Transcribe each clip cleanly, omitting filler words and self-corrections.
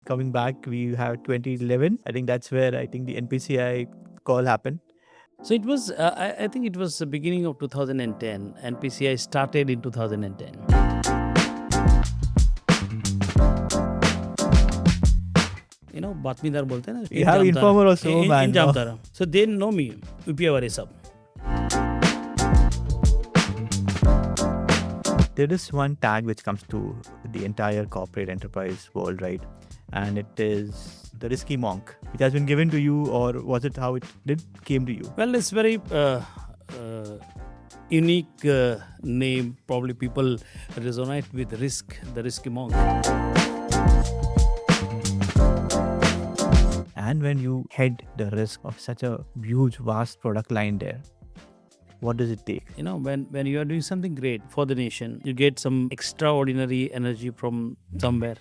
coming back, we have 2011. I think that's where I think the NPCI call happened. So it was, I think it was the beginning of 2010. NPCI started in 2010. You know, बातमीदार बोलते हैं ना. We have informer also, man. इन जानता रहा. So they know me. UPI वाले सब. There is one tag which comes to the entire corporate enterprise world, right? And it is the risky monk, which has been given to you, or was it how it came to you? Well, it's very unique name. Probably people resonate with risk, the risky monk. And when you head the risk of such a huge, vast product line there, what does it take? You know, when you are doing something great for the nation, you get some extraordinary energy from somewhere.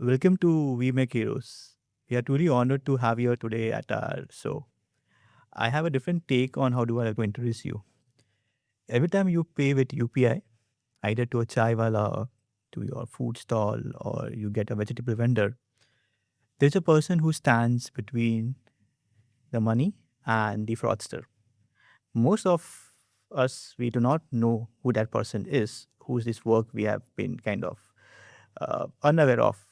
Welcome to We Make Heroes. We are truly honored to have you today at our show. I have a different take on how do I go introduce you. Every time you pay with UPI, either to a chai wala, to your food stall, or you get a vegetable vendor, there's a person who stands between the money and the fraudster. Most of us, we do not know who that person is, whose this work we have been kind of unaware of.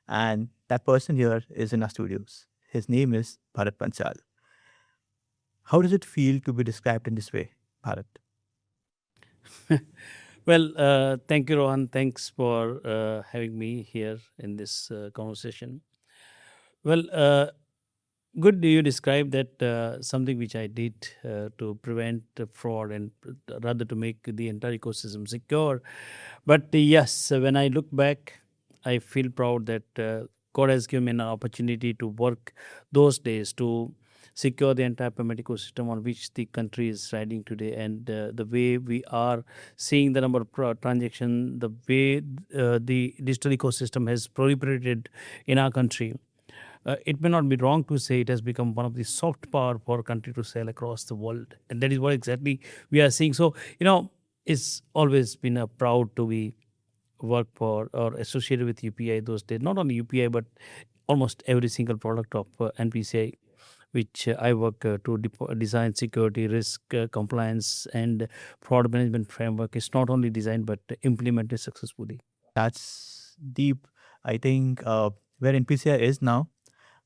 And that person here is in our studios. His name is Bharat Panchal. How does it feel to be described in this way, Bharat? Well, thank you, Rohan. Thanks for having me here in this conversation. Well, good you described that something which I did to prevent fraud and rather to make the entire ecosystem secure. But yes, when I look back, I feel proud that God has given me an opportunity to work those days to secure the entire payment ecosystem on which the country is riding today, and the way we are seeing the number of transactions, the way the digital ecosystem has proliferated in our country. It may not be wrong to say it has become one of the soft power for a country to sell across the world, and that is what exactly we are seeing. So, you know, it's always been a proud to be work for or associated with UPI those days. Not only UPI, but almost every single product of NPCI, which I work to design security, risk, compliance, and fraud management framework. Is not only designed but implemented successfully. That's deep. I think where NPCI is now,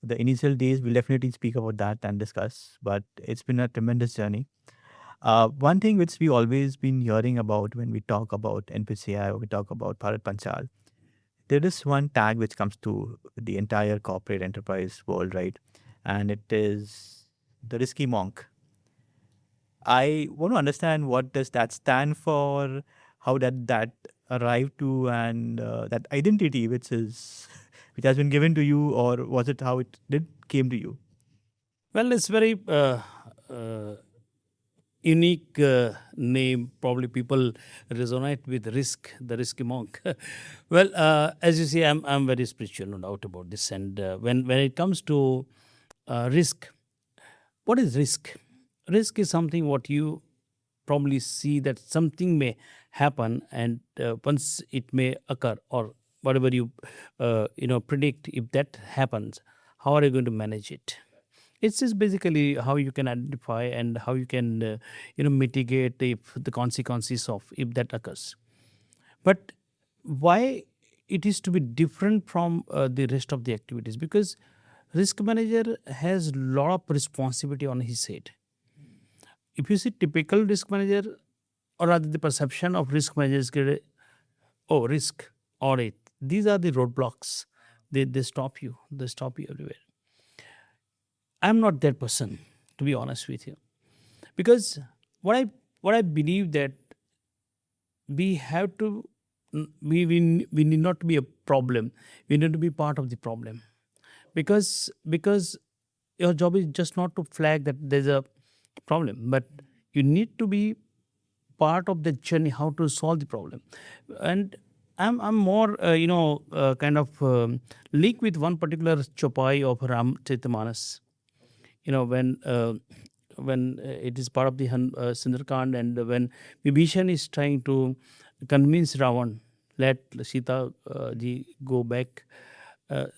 the initial days, we'll definitely speak about that and discuss, but it's been a tremendous journey. One thing which we always been hearing about when we talk about NPCI or we talk about Bharat Panchal, there is one tag which comes to the entire corporate enterprise world, right? And it is the risky monk. I want to understand what does that stand for, how that arrived to, and that identity which has been given to you, or was it how it came to you? Well, it's very unique name. Probably people resonate with risk, the risky monk. Well, as you see, I'm very spiritual, no doubt about this. And when it comes to risk, what is risk? Risk is something what you probably see that something may happen, and once it may occur, or whatever you predict, if that happens, how are you going to manage it? It's just basically how you can identify and how you can mitigate if the consequences of if that occurs. But why it is to be different from the rest of the activities? Because risk manager has a lot of responsibility on his head. If you see typical risk manager, or rather the perception of risk managers, risk, audit, these are the roadblocks. They stop you. They stop you everywhere. I'm not that person, to be honest with you, because what I believe that we have to we need not to be a problem. We need to be part of the problem, because your job is just not to flag that there's a problem, but you need to be part of the journey how to solve the problem. And I'm more kind of linked with one particular chopai of Ram Chaitamanas. when it is part of the Sundarkand, and when Vibhishan is trying to convince Ravan, let Sita ji go back.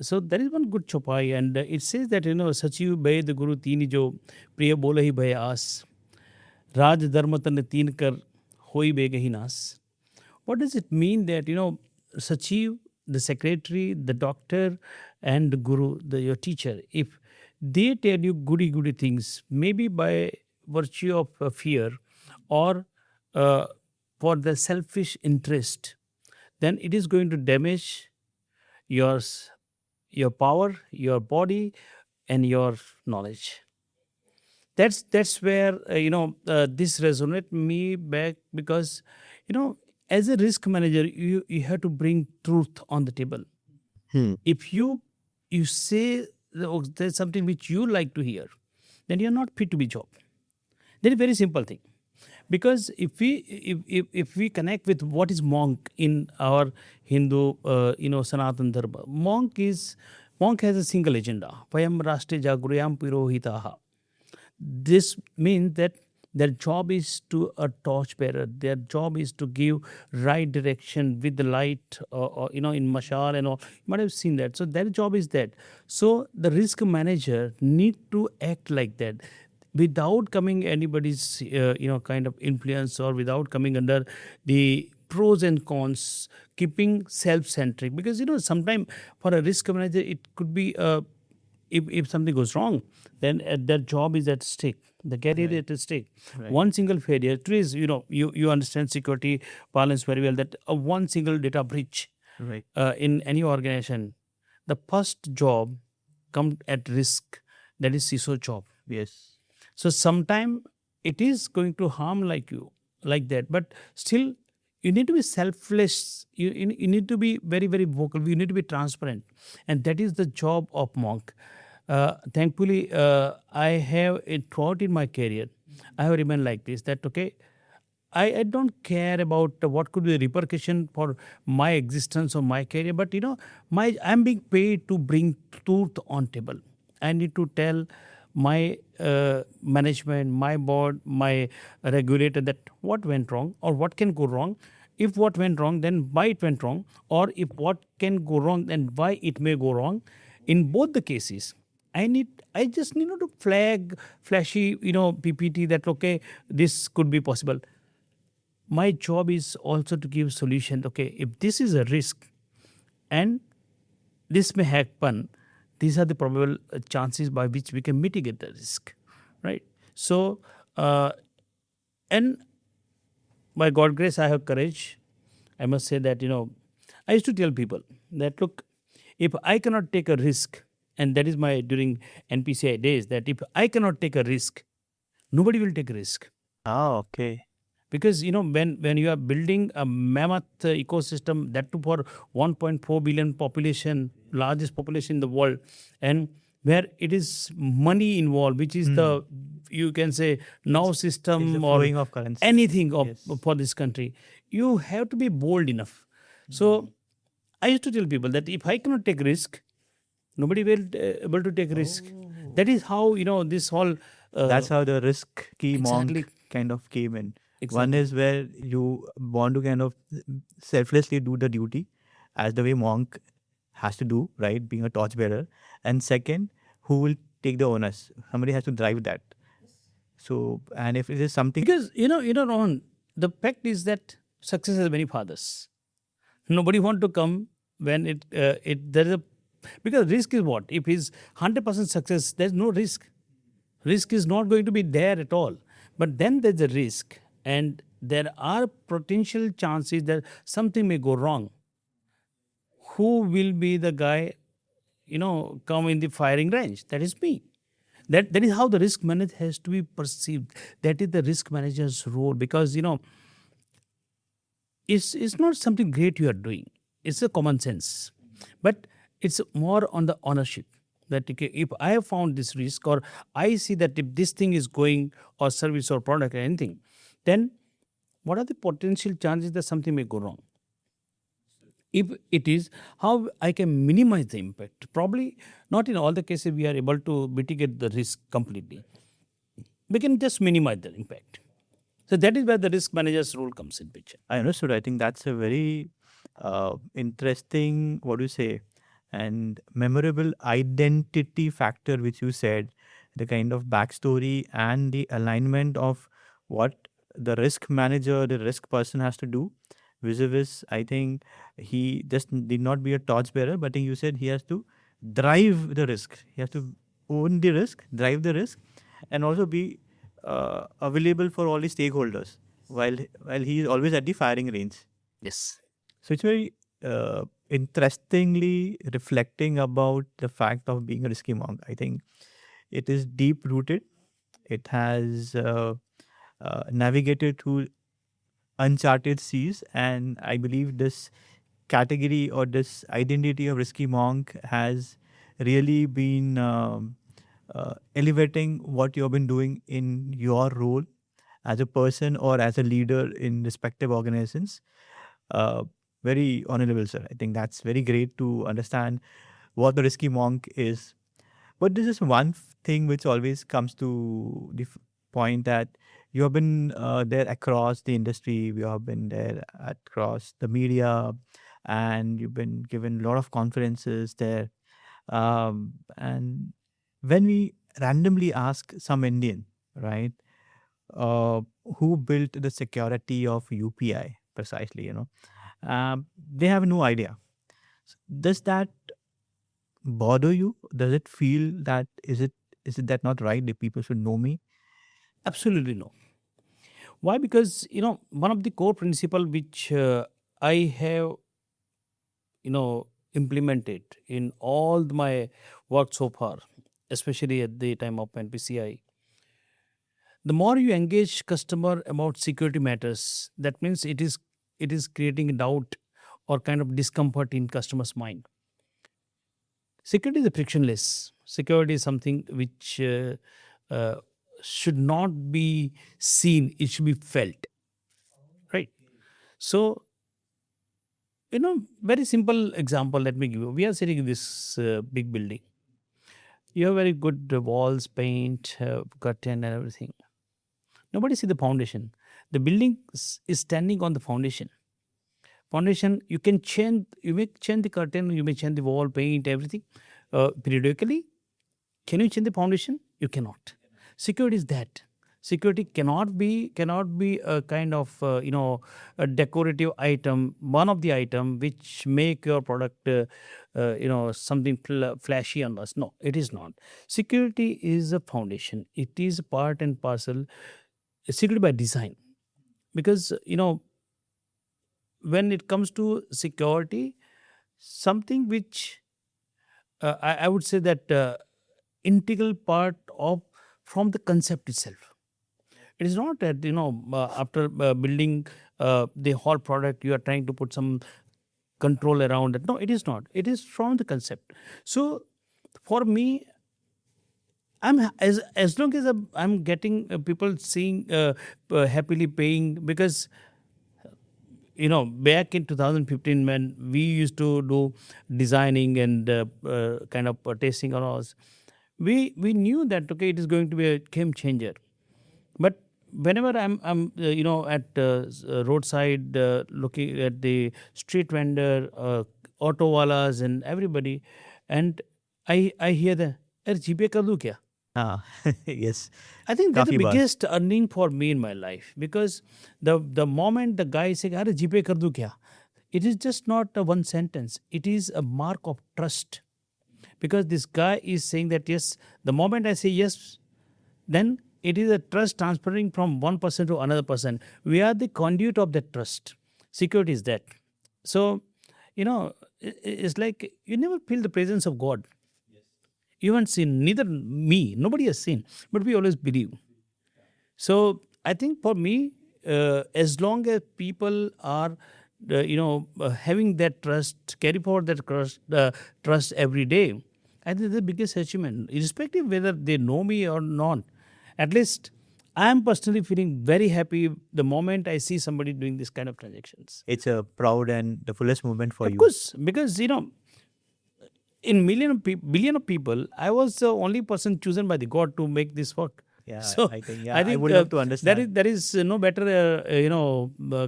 So there is one good chopai, and it says that Sachiv Bhed Guru Teeni jo Priya Bola hi bhai Aas, Raj Dharma Tan Teen Kar Hoi Begahi Nas. What does it mean that Sachiv, the secretary, the doctor, and the guru, your teacher, if they tell you goody things, maybe by virtue of fear or uh, for the selfish interest, then it is going to damage your your power, your body, and your knowledge. That's where this resonate me back, because as a risk manager, you have to bring truth on the table. Hmm. If you say there's something which you like to hear, then you're not fit to be job. That is very simple thing. Because if we connect with what is monk in our Hindu Sanatan Dharma, monk has a single agenda. Vayam rashtre jagurayam purohitaha. This means that their job is to a torchbearer. Their job is to give right direction with the light, in mashal and all. You might have seen that. So their job is that. So the risk manager need to act like that, without coming anybody's kind of influence, or without coming under the pros and cons, keeping self-centric. Because sometimes for a risk manager it could be if something goes wrong, then that job is at stake, the career is at stake. Right. One single failure, please, you understand security parlance very well, that one single data breach Right. in any organization, the first job come at risk, that is CISO job. Yes. So sometime it is going to harm like that, but still you need to be selfless. You need to be very, very vocal. You need to be transparent, and that is the job of monk. Thankfully, I have it throughout in my career. I have remained like this. That okay, I don't care about what could be the repercussion for my existence or my career, but I'm being paid to bring truth on table. I need to tell my management, my board, my regulator that what went wrong or what can go wrong. If what went wrong, then why it went wrong, or if what can go wrong, then why it may go wrong. In both the cases, I just need to flag flashy PPT that okay, this could be possible. My job is also to give solution. Okay, if this is a risk and this may happen, these are the probable chances by which we can mitigate the risk, right? So and by God grace, I have courage. I must say that I used to tell people that look, if I cannot take a risk, and that is my during NPCI days, that if I cannot take a risk, nobody will take a risk. Ah, okay. Because when you are building a mammoth ecosystem, that too for 1.4 billion population, largest population in the world, and where it is money involved, which is the, you can say, now It's system the or flowing of currency. anything of Yes. for this country, you have to be bold enough. So I used to tell people that if I cannot take risk, nobody will able to take risk. That is how this whole That's how the risk key exactly. monk kind of came in. One Exactly. is where you want to kind of selflessly do the duty as the way monk has to do, right? Being a torchbearer. And second, who will take the onus? Somebody has to drive that. So, and if it is something, Because Rohan, the fact is that success has many fathers. Nobody want to come when it there is a, because risk is what? If it's 100% success, there's no risk. Risk is not going to be there at all. But then there's a risk, and there are potential chances that something may go wrong. Who will be the guy, come in the firing range? That is me. That is how the risk manager has to be perceived. That is the risk manager's role, because it's not something great you are doing. It's a common sense, but it's more on the ownership. That okay, if I have found this risk, or I see that if this thing is going, or service or product or anything, then what are the potential chances that something may go wrong? If it is, how I can minimize the impact. Probably not in all the cases we are able to mitigate the risk completely. We can just minimize the impact. So that is where the risk manager's role comes in picture. I understood. I think that's a very interesting, what do you say, and memorable identity factor, which you said, the kind of backstory and the alignment of what the risk manager, the risk person has to do. Vis-a-vis, I think he just did not be a torchbearer, but I think you said he has to drive the risk. He has to own the risk, drive the risk, and also be available for all the stakeholders while he is always at the firing range. Yes. So it's very interestingly reflecting about the fact of being a risky monk. I think it is deep rooted. It has navigated through uncharted seas, and I believe this category or this identity of risky monk has really been elevating what you've been doing in your role as a person or as a leader in respective organizations. Uh, Very honorable, sir. I think that's very great to understand what the risky monk is. But this is one thing which always comes to the point that you have been there across the industry, you have been there across the media, and you've been given a lot of conferences there. And when we randomly ask some Indian, right, uh, who built the security of UPI precisely, they have no idea. Does that bother you? Does it feel that is it that not right? The people should know me. Absolutely no. Why? Because one of the core principle which I have implemented in all my work so far, especially at the time of NPCI. The more you engage customer about security matters, that means it is creating doubt or kind of discomfort in customer's mind. Security is frictionless. Security is something which uh, should not be seen; it should be felt, right? So, very simple example. Let me give you. We are sitting in this big building. You have very good walls, paint, curtain, and everything. Nobody see the foundation. The building is standing on the foundation. Foundation, you can change. You may change the curtain. You may change the wall, paint, everything periodically. Can you change the foundation? You cannot. Security is that. Security cannot be a kind of a decorative item, one of the item which make your product something flashy on us. No, it is not. Security is a foundation. It is part and parcel. Security by design, because when it comes to security, something which I would say that integral part of from the concept itself. It is not that after building the whole product you are trying to put some control around it. No, it is not. It is from the concept. So for me, as long as I'm getting people seeing happily paying, because back in 2015 when we used to do designing and kind of tasting on us, we knew that okay, it is going to be a game changer. But whenever I'm at roadside looking at the street vendor, auto walas and everybody, and I hear the अरे जीपे कर दूं क्या. Ah, yes. I think that's the Kafi baar. biggest earning for me in my life, because the moment the guy says अरे जीपे कर दूं क्या, it is just not a one sentence. It is a mark of trust, because this guy is saying that yes, the moment I say yes, then it is a trust transferring from one person to another person. We are the conduit of that trust. Security is that. So, it's like you never feel the presence of God. You haven't seen, neither me, nobody has seen, but we always believe. So I think for me, as long as people are, having that trust, carry forward that trust every day, I think the biggest achievement, irrespective whether they know me or not. At least I am personally feeling very happy the moment I see somebody doing this kind of transactions. It's a proud and the fullest moment for Of you. course, because in billion of people, I was the only person chosen by the God to make this work. Yeah, So I think, I yeah, I think would love to that understand. is no better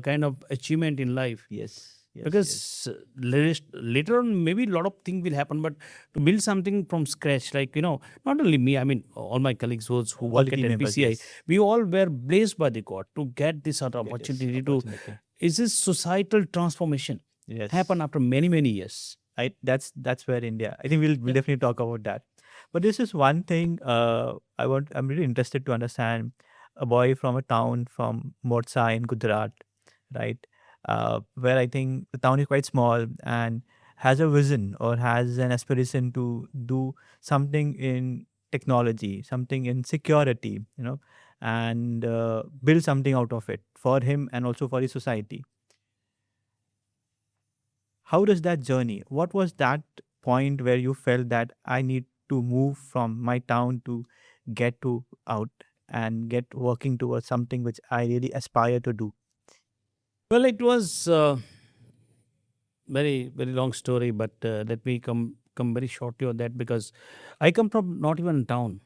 kind of achievement in life. Yes, yes, yes. Because later on maybe a lot of things will happen, but to build something from scratch, like not only me, I mean all my colleagues, those who All the work at team members, NPCI, yes. we all were blessed by the God to get this sort of Get this opportunity to opportunity. is this societal transformation happen Yes. after many years. That's where India. I think we'll Yeah. definitely talk about that. But this is one thing I'm really interested to understand. A boy from a town from Morsa in Gujarat, right? Where I think the town is quite small and has a vision or has an aspiration to do something in technology, something in security, and build something out of it for him and also for the society. How does that journey? What was that point where you felt that I need to move from my town to get to out and get working towards something which I really aspire to do? Well, it was very long story, but let me come very shortly on that, because I come from not even town.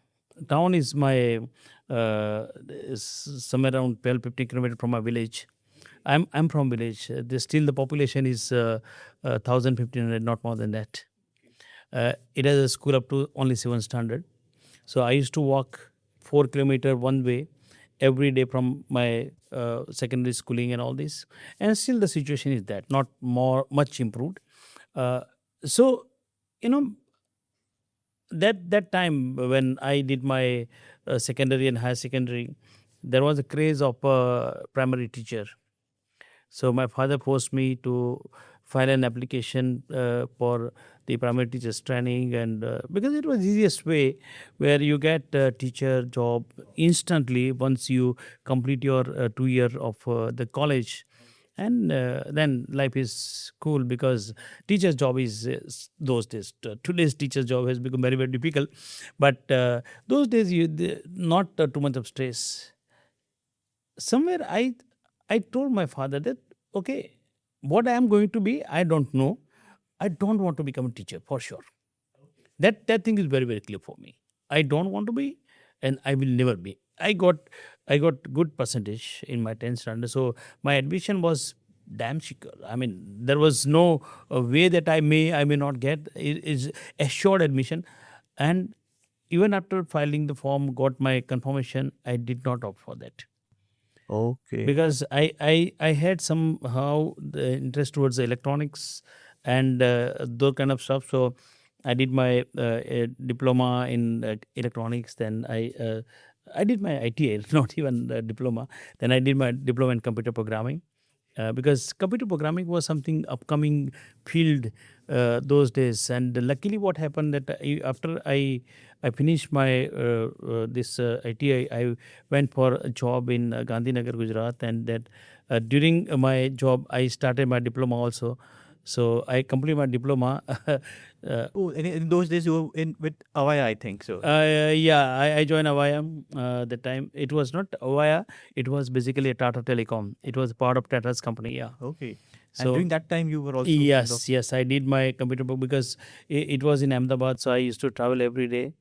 Town is my is somewhere around 12-15 kilometers from my village. I'm from village. Still the population is 1,000-1,500, not more than that. It has a school up to only 7th standard. So I used to walk 4 kilometers one way every day from my secondary schooling and all this. And still the situation is that not much improved. Uh, so you know that time when I did my secondary and higher secondary, there was a craze of primary teacher. So my father forced me to file an application for the primary teachers training, and because it was easiest way where you get a teacher job instantly once you complete your 2 year of the college, and then life is cool, because teacher's job is those days. Today's teacher's job has become very difficult, but those days not too much of stress. Somewhere I told my father that, okay, what I am going to be, I don't know. I don't want to become a teacher for sure. That thing is very clear for me. I don't want to be, and I will never be. I got good percentage in my 10th standard, so my admission was damn secure. I mean, there was no way that I may not get. It is assured admission. And even after filing the form, got my confirmation, I did not opt for that, Okay. because I had somehow the interest towards the electronics and those kind of stuff. So I did my diploma in electronics. Then I did my ITA, not even diploma. Then I did my diploma in computer programming, because computer programming was something upcoming field those days. And luckily, what happened that after I finished my this ITI, I went for a job in Gandhinagar, Gujarat, and that during my job I started my diploma also. So I completed my diploma. Oh, and in those days you were in with Avaya, I think so. Yeah, I joined Avaya. The time it was not Avaya, it was basically a Tata Telecom. It was part of Tata's company. Yeah. Okay. And So during that time you were also kind of yes, I did my computer book, because it was in Ahmedabad, so I used to travel every day,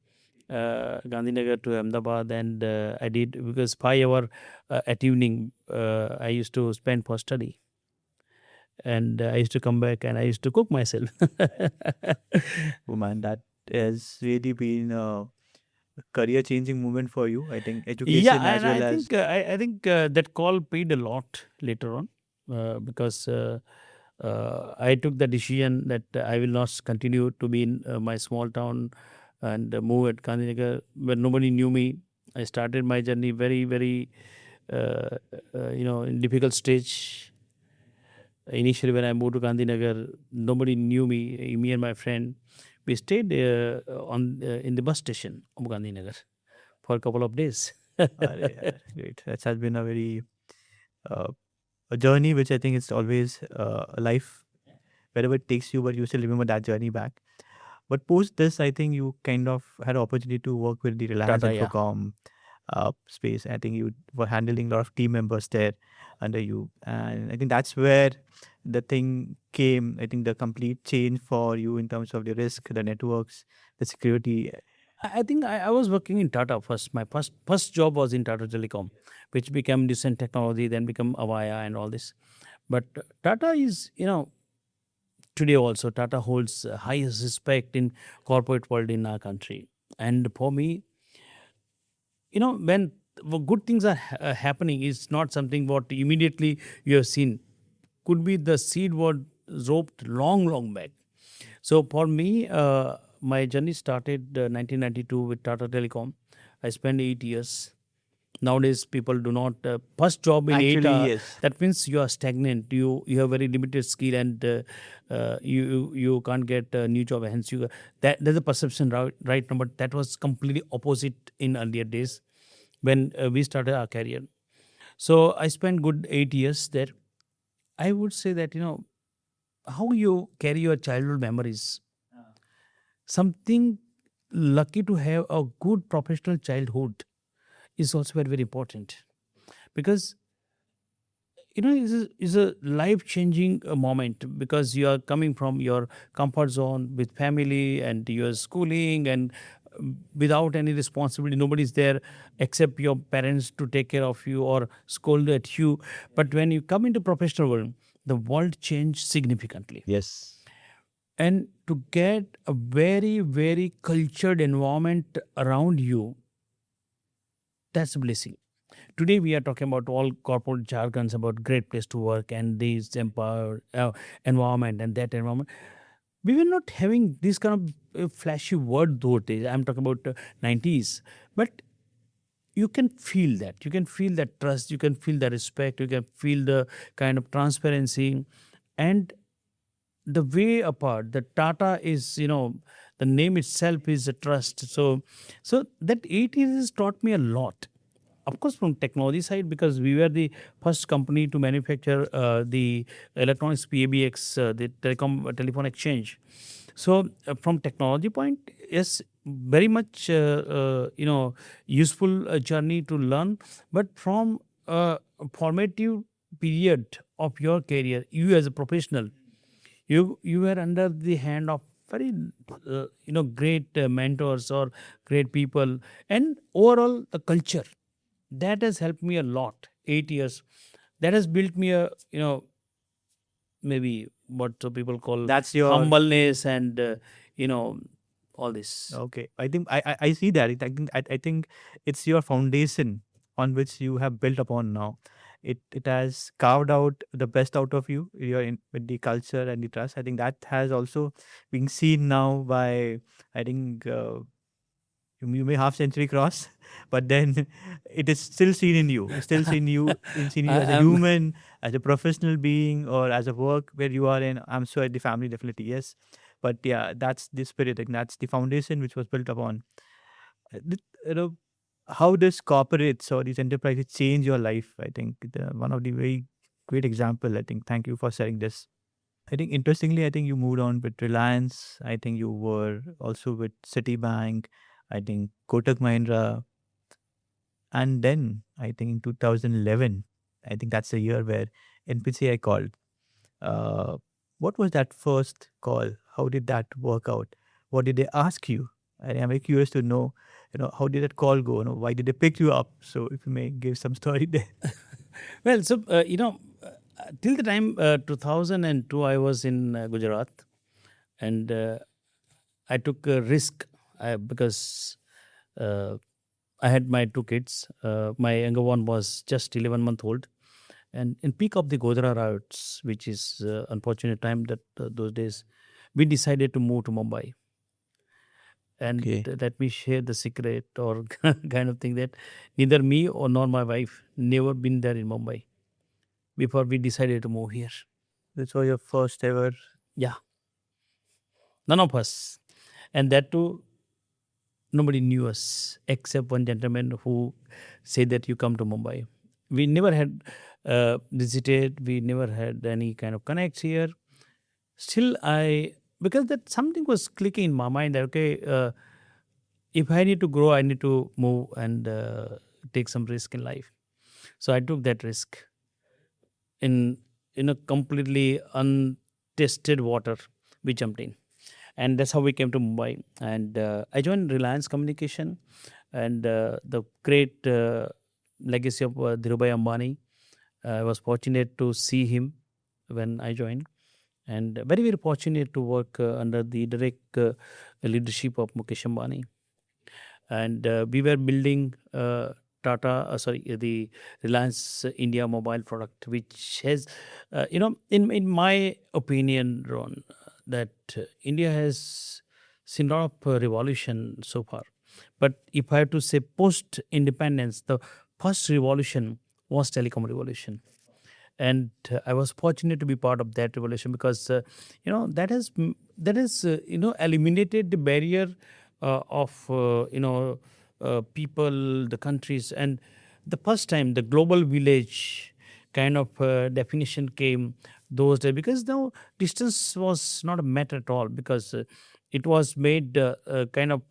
Gandhinagar to Ahmedabad, and I did, because 5 hour at evening I used to spend for study, and I used to come back and I used to cook myself. oh man, that has really been a career changing moment for you. I think Yeah, education as and well I as think that call paid a lot later on, because I took the decision that I will not continue to be in my small town and move at Gandhinagar where nobody knew me. I started my journey very uh, in difficult stage. Initially, when I moved to Gandhinagar, nobody knew me. Me and my friend, we stayed on in the bus station of Gandhinagar for a couple of days. great. That has been a very uh, a journey which I think is always a life wherever it takes you, but you still remember that journey back. But post this, I think you kind of had an opportunity to work with the Reliance Tata, yeah. Infocom space. I think you were handling a lot of team members there under you, and I think that's where the thing came. I think the complete change for you in terms of the risk, the networks, the security. I think I was working in Tata first. My first job was in Tata Telecom, which became Decent Technology, then become Avaya and all this. But Tata is, today also Tata holds highest respect in corporate world in our country. And for me, when good things are happening, it's not something what immediately you have seen. Could be the seed was roped long back. So for me, my journey started 1992 with Tata Telecom. I spent 8 years. Nowadays, people do not first job in eight. Actually, yes. That means you are stagnant. You have very limited skill, and you can't get a new job. Hence, that's the perception right now. But that was completely opposite in earlier days when we started our career. So I spent good 8 years there. I would say that how you carry your childhood memories. Something lucky to have a good professional childhood is also very important, because is a life changing moment, because you are coming from your comfort zone with family and your schooling, and without any responsibility, nobody's there except your parents to take care of you or scold at you. But when you come into professional world, the world changed significantly, Yes. and to get a very cultured environment around you, that's a blessing. Today we are talking about all corporate jargons about great place to work and this empower environment and that environment. We were not having this kind of flashy word those days. I'm talking about 90s, but you can feel that. You can feel that trust. You can feel the respect. You can feel the kind of transparency, and the way apart. The Tata is, the name itself is a trust. So that 8 years has taught me a lot. Of course, from technology side, because we were the first company to manufacture the electronics PABX, the telephone exchange. So from technology point, yes, very much useful journey to learn. But from formative period of your career, you as a professional, you were under the hand of very great mentors or great people, and overall the culture that has helped me a lot. 8 years that has built me a maybe what people call That's your humbleness and all this. okay. I think I see that. I think it's your foundation on which you have built upon now. It has carved out the best out of you. You're in with the culture and the trust. I think that has also been seen now by I think you may half century cross, but then it is still seen in you. It's still seen you I as a am. human, as a professional being, or as a work where you are in. I'm sure the family definitely yes, but yeah, that's the spirit, and that's the foundation which was built upon. You know, how does corporates or these enterprises change your life? I think one of the very great example. I think thank you for sharing this. I think interestingly, I think you moved on with Reliance. I think you were also with Citibank. I think Kotak Mahindra, and then I think in 2011, I think that's the year where NPCI called. Uh, what was that first call? How did that work out? What did they ask you? I'm very curious to know. How did that call go? Why did they pick you up? So if you may give some story there. Well, so till the time 2002 I was in Gujarat, and I took a risk because uh, I had my two kids. My younger one was just 11 month old, and in peak of the Godhra riots, which is unfortunate time that those days, we decided to move to Mumbai. And Okay. let me share the secret or kind of thing that neither me or nor my wife never been there in Mumbai before we decided to move here. This was your first ever. Yeah, none of us, and that too nobody knew us except one gentleman who said that you come to Mumbai. We never had visited. We never had any kind of connects here. Still, because that something was clicking in my mind that okay, if I need to grow, I need to move and take some risk in life. So I took that risk in a completely untested water. We jumped in, and that's how we came to Mumbai. And I joined Reliance Communication, and the great legacy of Dhirubhai Ambani. I was fortunate to see him when I joined, and very very fortunate to work under the direct leadership of Mukesh Ambani. And we were building the Reliance India mobile product, which has, in my opinion, Ron, that India has seen a lot of revolution so far. But if I have to say post independence, the first revolution was telecom revolution. And I was fortunate to be part of that revolution because that has eliminated the barrier of people, the countries, and the first time the global village kind of definition came those days, because now distance was not a matter at all, because it was made kind of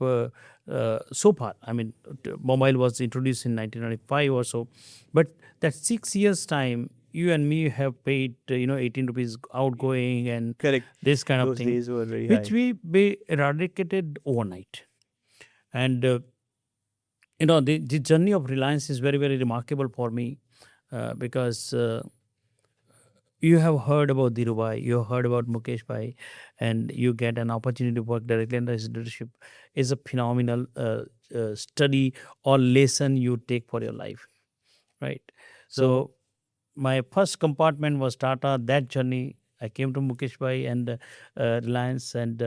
so far. I mean, mobile was introduced in 1995 or so, but that 6 years time, you and me have paid 18 rupees outgoing and Correct. this kind of Those thing, days were very which high. we eradicated overnight. And the journey of Reliance is very very remarkable for me, because you have heard about Dhirubhai, you have heard about Mukesh Bhai, and you get an opportunity to work directly under his leadership is a phenomenal study or lesson you take for your life, right? So my first compartment was Tata. That journey, I came to Mukesh Bhai and Reliance, and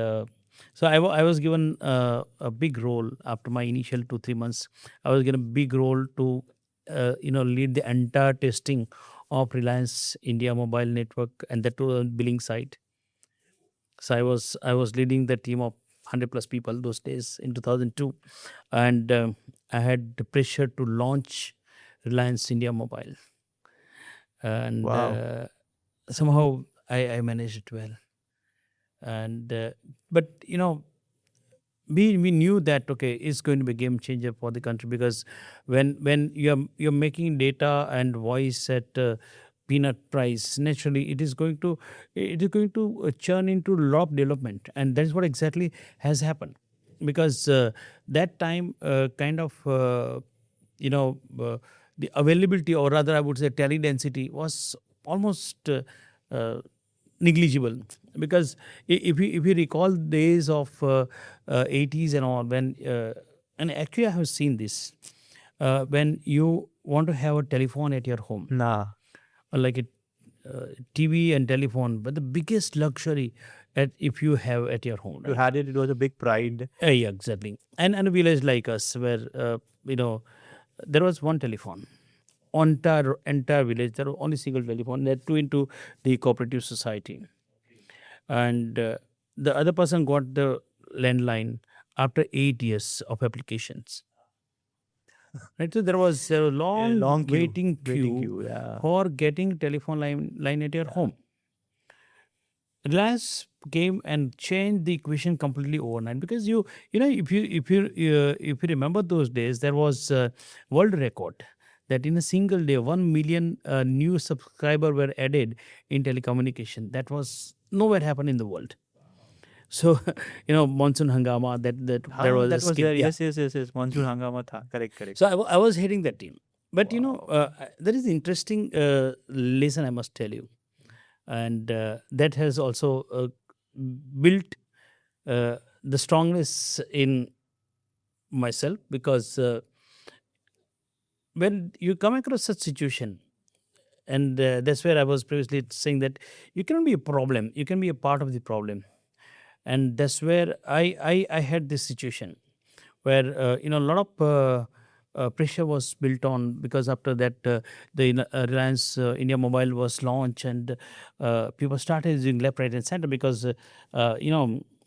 so I was given a big role after my initial 2-3 months. I was given a big role to lead the entire testing of Reliance India mobile network, and that to billing side. So I was leading the team of 100 plus people those days in 2002, and I had the pressure to launch Reliance India mobile, and Wow. somehow I managed it well. And but we knew that, okay, it's going to be a game changer for the country, because when you're making data and voice at peanut price, naturally it is going to churn into a lot of development, and that's what exactly has happened. Because that time kind of the availability, or rather I would say tele density, was almost uh, negligible. Because if you recall days of 80s and all, when and actually I have seen this, when you want to have a telephone at your home, Nah. like a TV and telephone, but the biggest luxury if you have at your home, You right? had it. It was a big pride. Yeah, exactly. And a village like us, where there was one telephone, entire village. There was only single telephone. There two into the cooperative society, and the other person got the landline after 8 years of applications. Right, so there was a A long long queue. waiting Waiting queue queue. Yeah. for getting telephone line at your home. Reliance came and changed the equation completely overnight, because if you remember those days, there was a world record that in a single day 1 million new subscriber were added in telecommunication. That was nowhere happened in the world. So monsoon hangama, that there was a That was scheme. there. Yeah. Yes. Monsoon hangama tha. Correct. Correct. So I was heading that team. But Wow. there is interesting lesson I must tell you, and that has also built the strongness in myself, because when you come across such situation, and that's where I was previously saying that you cannot be a problem, you can be a part of the problem. And that's where I had this situation where a lot of pressure was built on, because after that the Reliance India Mobile was launched, and people started using left, right, and center, because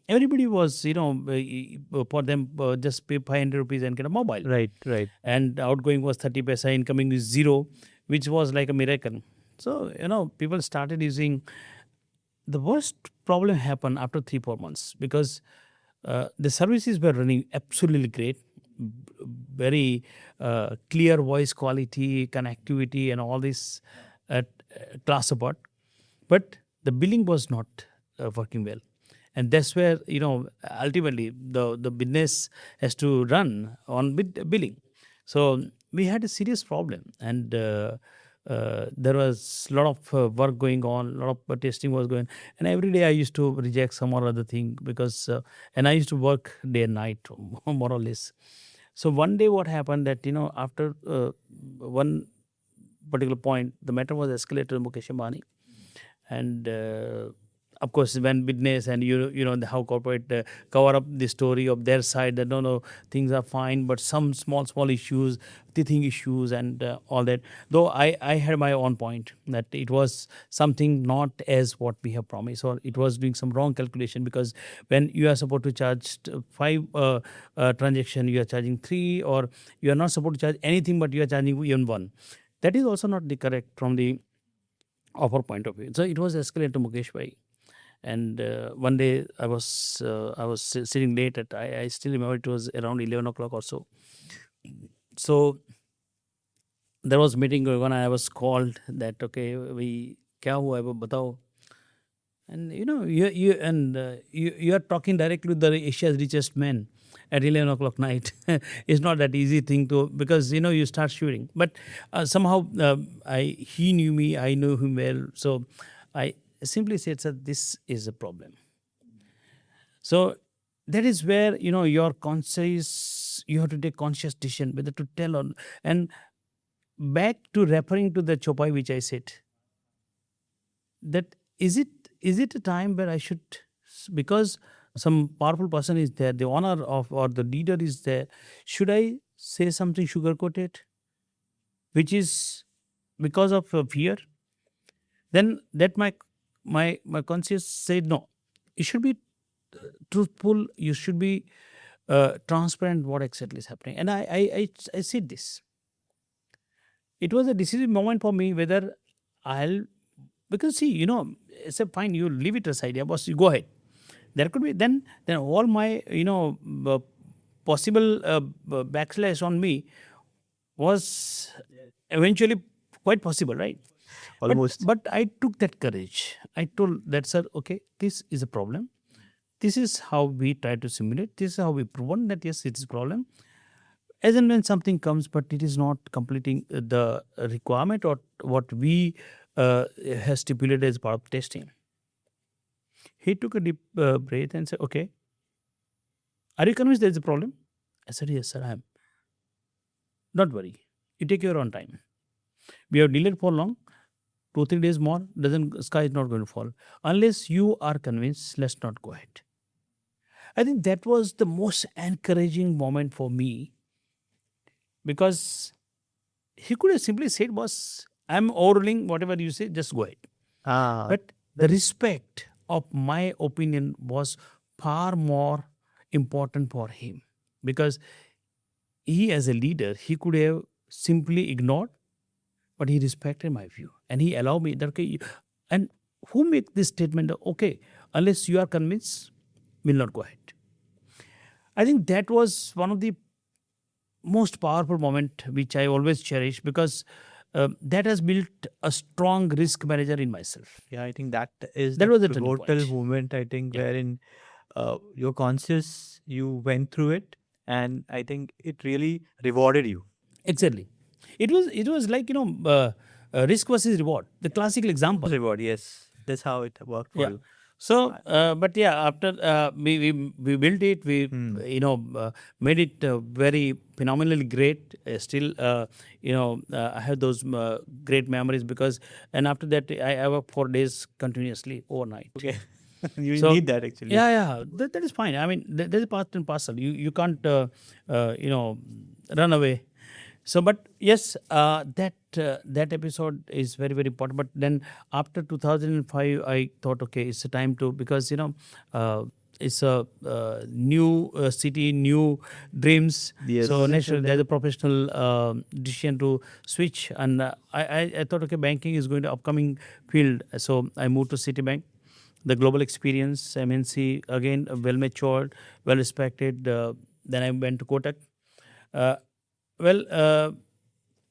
everybody was for them just pay 500 rupees and get a mobile, Right. Right. and outgoing was 30 paisa, incoming is zero, which was like a miracle. So people started using. The worst problem happened after 3-4 months, because the services were running absolutely great, very clear voice quality, connectivity, and all this class support. But the billing was not working well. And that's where, ultimately the business has to run on billing. So we had a serious problem, and there was a lot of work going on, a lot of testing was going, and every day I used to reject some or other thing because, and I used to work day and night, more or less. So one day, what happened that after one particular point, the matter was escalated to Mukesh Ambani, and of course, when business and how corporate cover up the story of their side that no, things are fine, but some small issues, teething issues, and all that. Though I had my own point that it was something not as what we have promised, or it was doing some wrong calculation, because when you are supposed to charge 5 transaction, you are charging 3, or you are not supposed to charge anything, but you are charging even 1. That is also not the correct from the offer point of view. So it was escalated to Mukesh Bhai. And one day I was sitting late at, I still remember it was around 11 o'clock or so. So there was meeting going on. I was called that, okay, we kya hua hai, wo batao. And you are talking directly with the Asia's richest man at 11 o'clock night. It's not that easy thing to, because you start shooting. But somehow he knew me, I knew him well. So I simply said, sir, this is a problem. So that is where your conscious, you have to take conscious decision whether to tell or. And back to referring to the chopai which I said, that is it a time where I should, because some powerful person is there, the owner of or the leader is there, should I say something sugar coated, which is because of fear? Then that my conscience said no. You should be truthful. You should be transparent. What exactly is happening? And I said this. It was a decisive moment for me whether I'll, because see, it's a fine. You leave it aside, yeah, boss. You go ahead. There could be then all my possible backslash on me was eventually quite possible, right? Almost. But I took that courage. I told that, sir, okay, this is a problem. This is how we try to simulate. This is how we prove that yes, it is a problem. As and when something comes, but it is not completing the requirement or what we have stipulated as part of testing. He took a deep breath and said, okay, are you convinced there is a problem? I said, yes, sir, I am. Don't worry. You take your own time. We have delayed for long. 2-3 days more, sky is not going to fall. Unless you are convinced, let's not go ahead. I think that was the most encouraging moment for me, because he could have simply said, boss, I'm overruling whatever you say, just go ahead. But the respect of my opinion was far more important for him, because he, as a leader, he could have simply ignored, but he respected my view and he allowed me that, okay, and who make this statement, okay, unless you are convinced, will not go ahead. I think that was one of the most powerful moment which I always cherish, because that has built a strong risk manager in myself. Yeah, I think that is That the was the turning pivotal point. moment, I think, Yeah. wherein you're conscious, you went through it, and I think it really rewarded you. Exactly. It was like, risk versus reward, the classical example. Reward, yes. That's how it worked for Yeah. you. So, but yeah, after we built it, we made it very phenomenally great. Still, I have those great memories, because, and after that I worked 4 days continuously overnight. Okay. You So, need that actually. Yeah, that is fine. I mean, that is part and parcel. You can't run away. So, but yes, that episode is very, very important. But then after 2005, I thought, okay, it's a time to, because it's a new city, new dreams. Yes. So naturally, there's a professional decision to switch, and I thought, okay, banking is going to upcoming field. So I moved to Citibank. The global experience, MNC, again, well matured, well respected. Then I went to Kotak. Uh, well,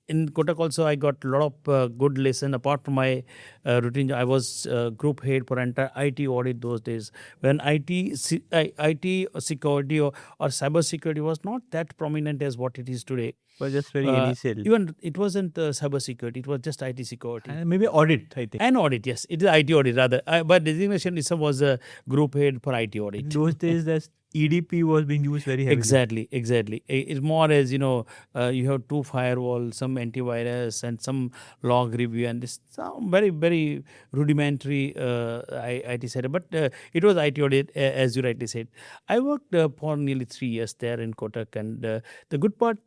in Kotak also, I got a lot of good lesson. Apart from my routine, I was group head for entire IT audit those days. When IT security or cyber security was not that prominent as what it is today. Was just very initial. Even it wasn't cyber security; it was just IT security. And maybe audit, I think. An audit, yes, it is IT audit rather. But designation itself was a group head for IT In audit. those days, that EDP was being used very heavily. Exactly. It's more as you have two firewalls, some antivirus, and some log review, and this some very rudimentary IT setup. But it was IT audit, as you rightly said. I worked for nearly 3 years there in Kotak, and the good part,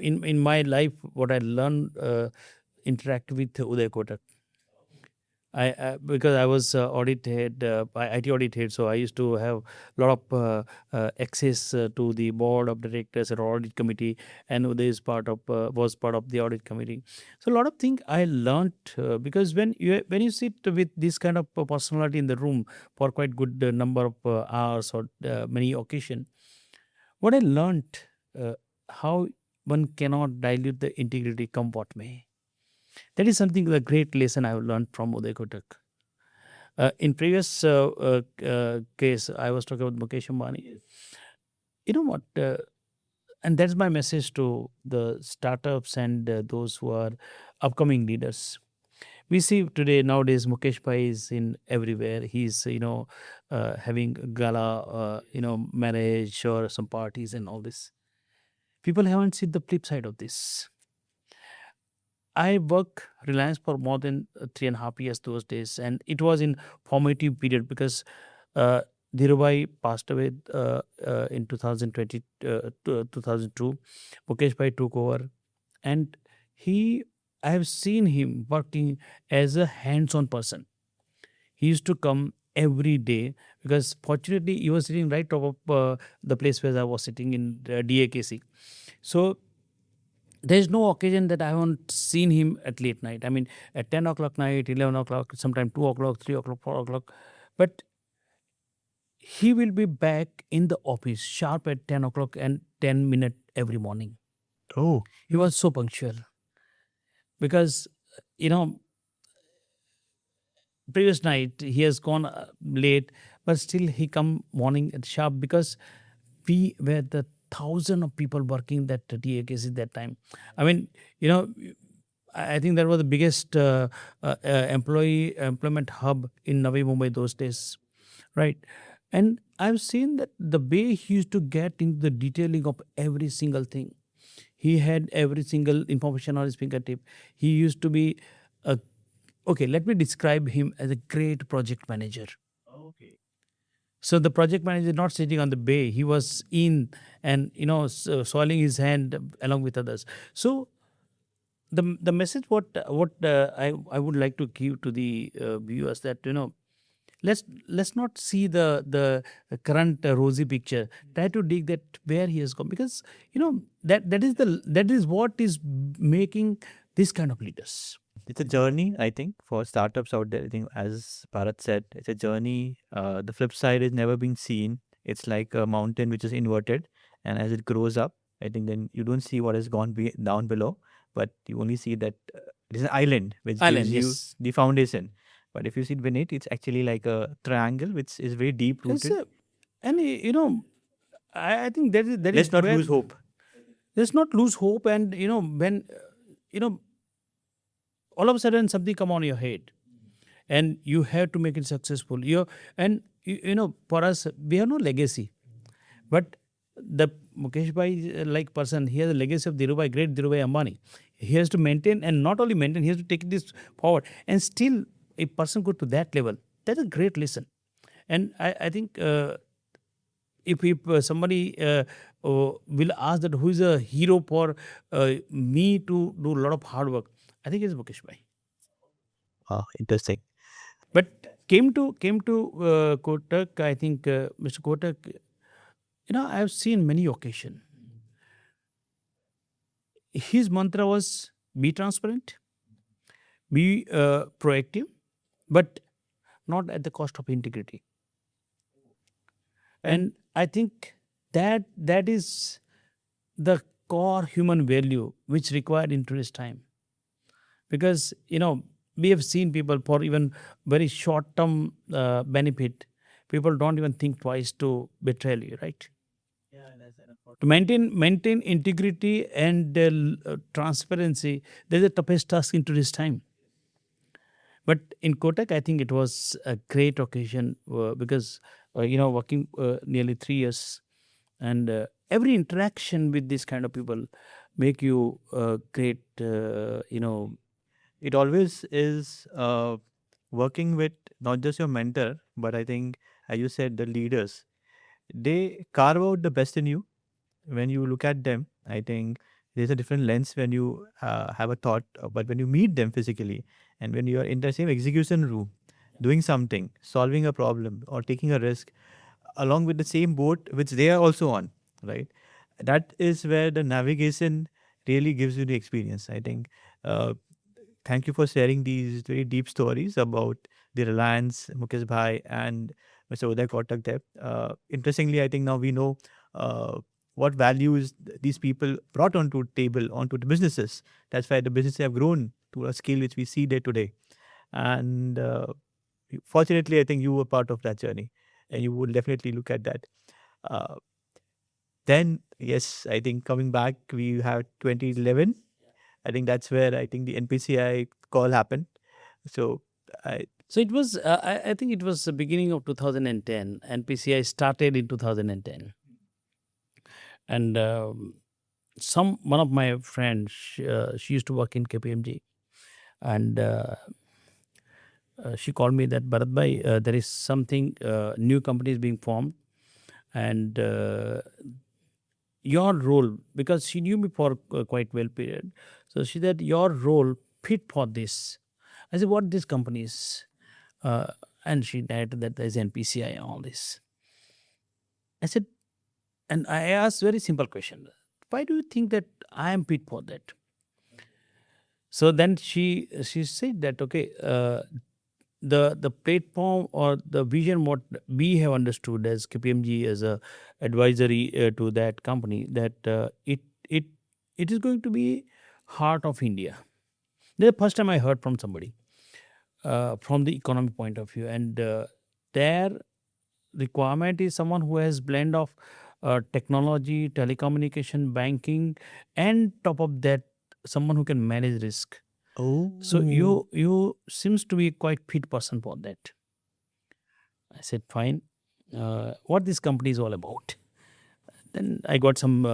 in my life, what I learned interact with Uday Kotak. Because I was audit head, IT audit head, so I used to have a lot of access to the board of directors and audit committee, and Uday is was part of the audit committee. So a lot of things I learned because when you sit with this kind of personality in the room for quite good number of hours or many occasion, what I learned how one cannot dilute the integrity come what may. That is something, the great lesson I have learned from Uday Kotak. In previous case, I was talking about Mukesh Ambani. You know what? And that's my message to the startups and those who are upcoming leaders. We see today nowadays Mukesh Bhai is in everywhere. He's having gala, marriage or some parties and all this. People haven't seen the flip side of this. I worked Reliance for more than 3.5 years those days, and it was in formative period because uh, Dhirubhai passed away in 2002. Mukesh Bhai took over, and I have seen him working as a hands-on person. He used to come every day because fortunately he was sitting right top of the place where I was sitting in DAKC. So there is no occasion that I haven't seen him at late night. I mean, at 10 o'clock night, 11 o'clock, sometimes 2 o'clock, 3 o'clock, 4 o'clock. But he will be back in the office sharp at 10 o'clock and 10 minutes every morning. Oh, He was so punctual because, you know, previous night he has gone late, but still he come morning at sharp because we were the thousand of people working that DAKC that time. I mean, I think that was the biggest employment hub in Navi Mumbai those days, right? And I've seen that the way he used to get into the detailing of every single thing. He had every single information on his fingertip. He used to be a okay. Let me describe him as a great project manager. okay. So the project manager not sitting on the bay, he was in and soiling his hand along with others. So the message what I would like to give to the viewers that let's not see the current rosy picture. Try to dig that where he has gone because that is what is making this kind of leaders. It's a journey, I think, for startups out there. I think, as Bharat said, it's a journey. The flip side is never being seen. It's like a mountain which is inverted, and as it grows up, I think then you don't see what has gone down below, but you only see that it is an island which gives Island, you yes. the foundation. But if you see beneath, it's actually like a triangle which is very deep It's rooted. and I think that is Let's not where lose hope. let's not lose hope. And when you know all of a sudden something come on your head and you have to make it successful. For us we have no legacy, but the Mukesh Bhai like person, he has a legacy of Dhirubhai, great Dhirubhai Ambani. He has to maintain, and not only maintain, he has to take this forward. And still, a person go to that level. That's a great lesson. And I think if somebody will ask that who is a hero for me to do a lot of hard work, I think it's Mukesh Bhai. Interesting. But came to Kotak. I think Mr. Kotak. I've seen many occasions. His mantra was be transparent, be proactive, but not at the cost of integrity. And And I think that is the core human value which required in today's time. Because we have seen people for even very short term benefit, people don't even think twice to betray you, right? To maintain integrity and transparency, there's a toughest task in today's time. But in Kotak, I think it was a great occasion because working nearly 3 years, and every interaction with these kind of people make you great. It always is working with not just your mentor, but I think, as you said, the leaders. They carve out the best in you. When you look at them, I think there's a different lens when you have a thought, but when you meet them physically and when you are in the same execution room, doing something, solving a problem or taking a risk along with the same boat which they are also on, right? That is where the navigation really gives you the experience, I think. Thank you for sharing these very deep stories about the Reliance, Mukesh Bhai, and Mr. Uday Kotak there. Interestingly, I think now we know what values these people brought onto table, onto the businesses. That's why the businesses have grown to a scale which we see day to day. And fortunately, I think you were part of that journey, and you will definitely look at that. Uh, then, yes, I think coming back, we have 2011. I think that's where I think the NPCI call happened. So, I, So it was, I think it was the beginning of 2010. NPCI started in 2010. And one of my friends, she used to work in KPMG. And she called me that, Bharat Bhai, there is something, new company is being formed. And your role, because she knew me for quite well period. So she said, your role fit for this. I said, what this company is? And she narrated that there's NPCI and all this. I said, and I asked very simple question. Why do you think that I am fit for that? So then she said that, okay, the platform or the vision what we have understood as KPMG as a advisory to that company, that it is going to be heart of India. This is the first time I heard from somebody from the economic point of view, and their requirement is someone who has blend of technology, telecommunication, banking, and top of that, someone who can manage risk. So you seems to be quite fit person for that. I said, fine. What this company is all about? Then I got some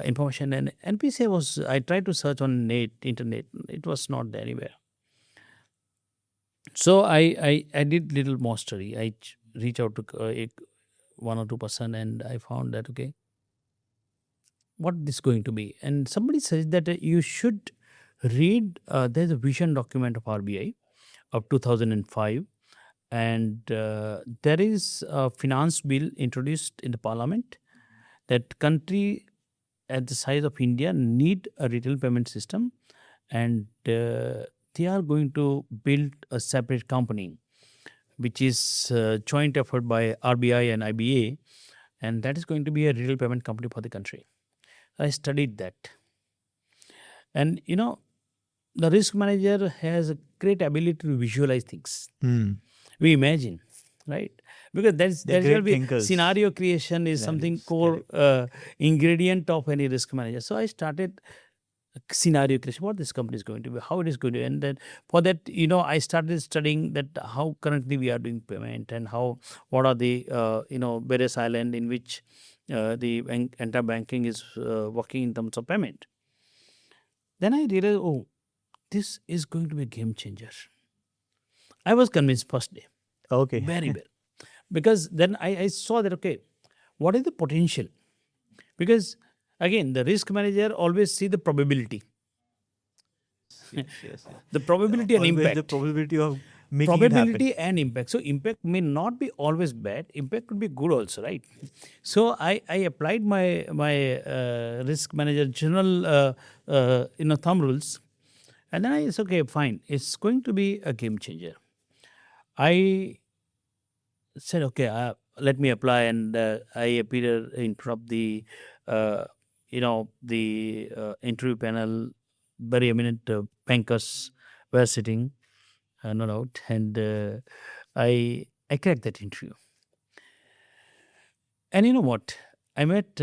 information, and NPCI was. I tried to search on internet. It was not there anywhere. So I did little more study. I reach out to 1 or 2%, and I found that, okay, what this going to be? And somebody says that you should read. There's a vision document of RBI of 2005, and there is a finance bill introduced in the parliament that country at the size of India need a retail payment system, and they are going to build a separate company, which is joint effort by RBI and IBA, and that is going to be a retail payment company for the country. I studied that, and the risk manager has a great ability to visualize things. We imagine, right? Because there great shall be thinkers. scenario creation is something core ingredient of any risk manager. So I started scenario creation, what this company is going to be, how it is going to, and then for that, I started studying that how currently we are doing payment, and what are the various island in which the entire banking is working in terms of payment. Then I realized, oh, this is going to be a game changer. I was convinced first day. Okay. Very well. Because then I saw that, okay, what is the potential? Because again, the risk manager always see the probability. Yes. The probability and Always impact. the probability of making it happen. Probability and impact. So impact may not be always bad. Impact could be good also, right? So I applied my risk manager general thumb rules, and then I said, okay, fine, it's going to be a game changer. I said, okay, let me apply, and I appeared in front of the the interview panel, very eminent bankers were sitting, no doubt, and I cracked that interview. And you know what? I met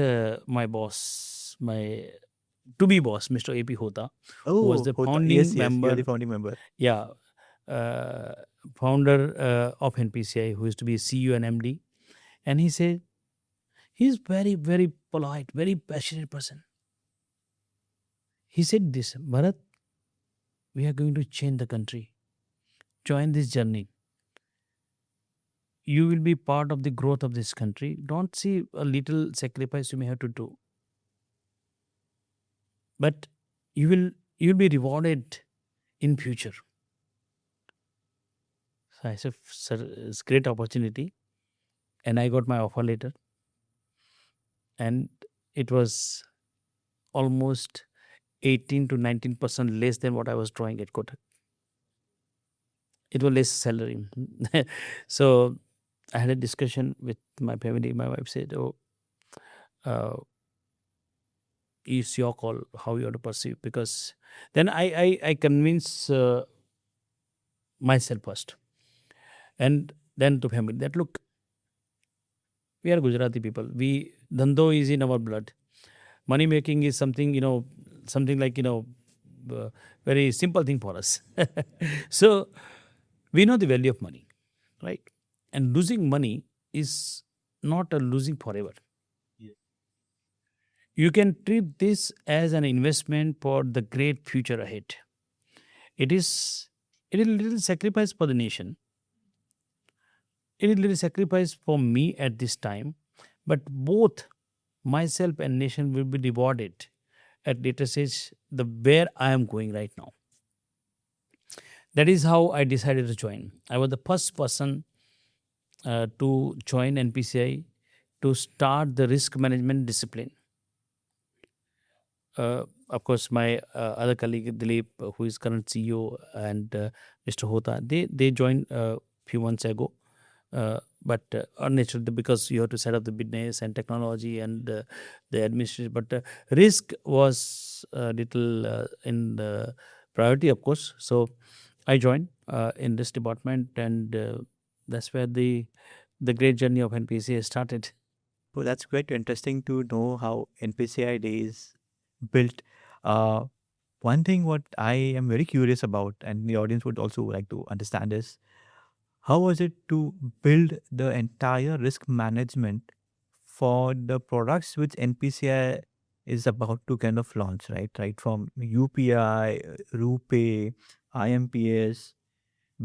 my boss, my to be boss, Mr. AP Hota, who was Oh, the Hota. Yes, founding yes. You are member, the founding member. yeah, founder of NPCI, who used to be CEO and MD. And he said, he's very, very polite, very passionate person. He said this, Bharat, we are going to change the country. Join this journey. You will be part of the growth of this country. Don't see a little sacrifice you may have to do, but you'll be rewarded in future. So I said, sir, it's great opportunity, and I got my offer letter, and it was almost 18 to 19% less than what I was drawing at Kotak. It was less salary. So I had a discussion with my family. My wife said, "Oh, uh, it's your call how you want to pursue." Because then I convince myself first, and then to family that look, we are Gujarati people. We dhando is in our blood. Money making is something something like very simple thing for us. So we know the value of money, right? And losing money is not a losing forever. You can treat this as an investment for the great future ahead. It is it is a little sacrifice for the nation. It is a little sacrifice for me at this time, but both myself and nation will be rewarded at later stage the where I am going right now. That is how I decided to join. I was the first person to join NPCI to start the risk management discipline. Of course, my other colleague Dilip, who is current CEO, and Mr. Hota, they joined a few months ago. But unnaturally, because you have to set up the business and technology and the administration. But risk was a little in the priority, of course. So I joined in this department, and that's where the great journey of NPCI started. Oh, that's quite interesting to know how NPCI days built. Uh, One thing what I am very curious about, and the audience would also like to understand, is how was it to build the entire risk management for the products which NPCI is about to kind of launch, right? Right from UPI, RuPay, IMPS,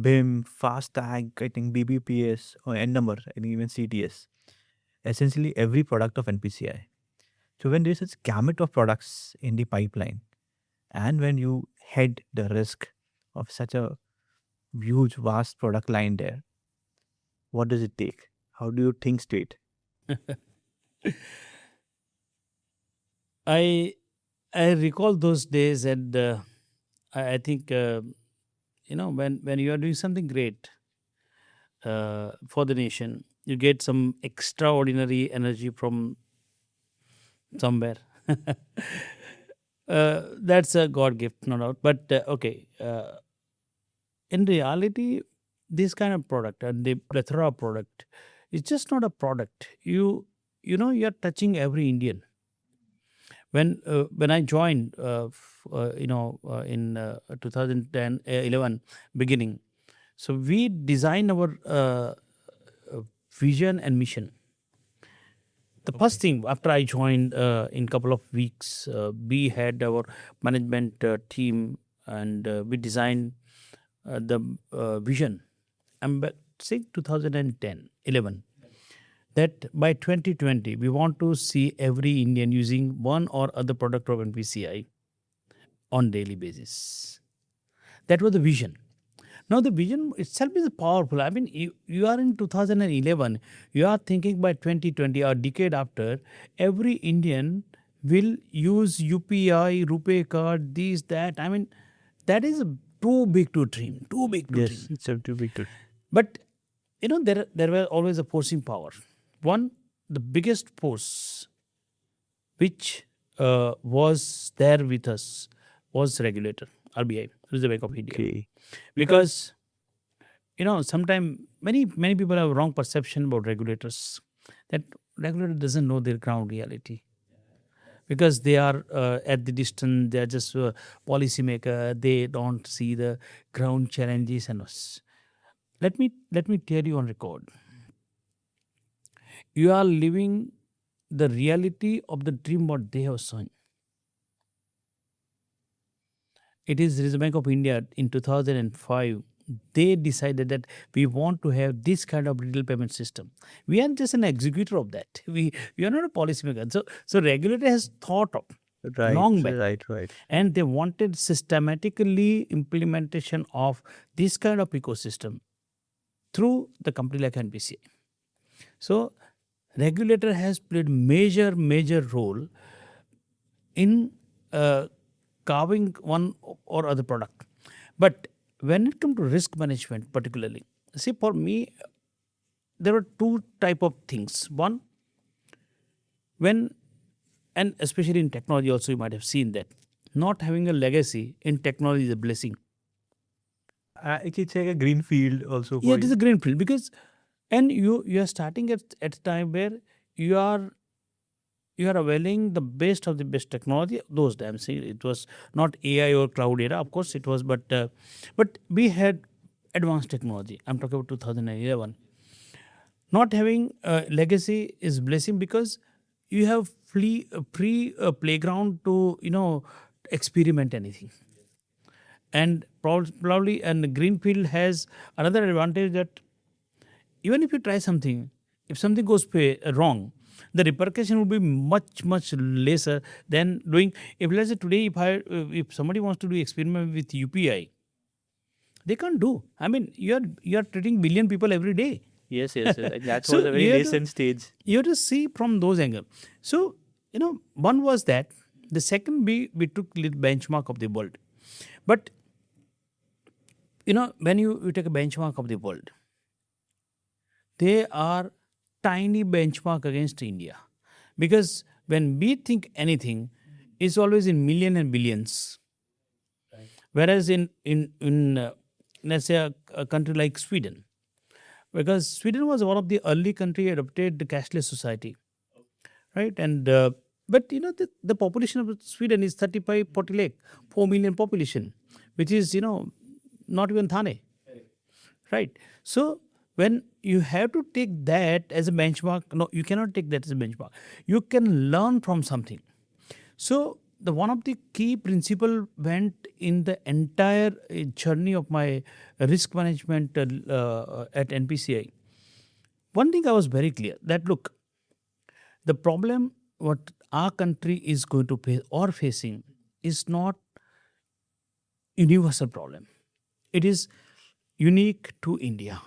BIM, FASTag, I think BBPS, or N number, and even CTS. Essentially, every product of NPCI. So when there's such gamut of products in the pipeline, and when you head the risk of such a huge, vast product line there, what does it take? How do you think straight? I I recall those days, and I think when you are doing something great for the nation, you get some extraordinary energy from somewhere. That's a God gift, no doubt. But okay, in reality, this kind of product and the plethora of product is just not a product. You are touching every Indian. When I joined, in 2010 11 beginning, so we designed our vision and mission. The first thing after I joined, in couple of weeks, we had our management team, and we designed the vision. I'm saying 2010 11 that by 2020 we want to see every Indian using one or other product of NPCI on daily basis. That was the vision. Now the vision itself is powerful. I mean, you are in 2011. You are thinking by 2020 or decade after, every Indian will use UPI, RuPay card, this, that. I mean, that is too big to dream. Too big to dream. Yes, it's a too big to. But there were always a forcing power. One, the biggest force which was there with us was regulator, RBI, Reserve Bank of India. Okay. Because sometimes many people have wrong perception about regulators, that regulator doesn't know their ground reality, because they are at the distance, they are just policy maker, they don't see the ground challenges and us. Let me tell you on record, you are living the reality of the dream what they have shown. It is Reserve Bank of India in 2005. They decided that we want to have this kind of digital payment system. We are just an executor of that. We are not a policymaker. So regulator has thought of Right. long back, Right. and they wanted systematically implementation of this kind of ecosystem through the company like NPCI. So regulator has played major role in carving one or other product. But when it comes to risk management particularly, see, for me, there are two type of things. One, when, and especially in technology also, you might have seen that not having a legacy in technology is a blessing. It's like a green field also for Yeah, it is you. a green field, because, and you are starting at a time where you are availing the best of the best technology. Those times, see, it was not AI or cloud era, of course it was, but we had advanced technology. I'm talking about 2011. Not having legacy is blessing, because you have free playground to experiment anything. And probably, and greenfield has another advantage, that even if you try something, if something goes wrong, the repercussion will be much lesser than doing. If let's say today, if somebody wants to do experiment with UPI, they can't do. I mean, you are treating billion people every day. Yes. That So was a very you have to nascent stage. you have to see from those angles. So one was that. The second, we took little benchmark of the world, but when you take a benchmark of the world, they are tiny benchmark against India, because when we think anything, it's always in million and billions. Whereas in let's say a country like Sweden, because Sweden was one of the early country adopted the cashless society, right? And but the population of Sweden is 35 40 lakh, 4 million population, which is not even Thane, right? So when you have to take that as a benchmark, no, you cannot take that as a benchmark. You can learn from something. So the one of the key principle went in the entire journey of my risk management at NPCI. One thing I was very clear, that look, the problem what our country is going to face or facing is not universal problem. It is unique to India.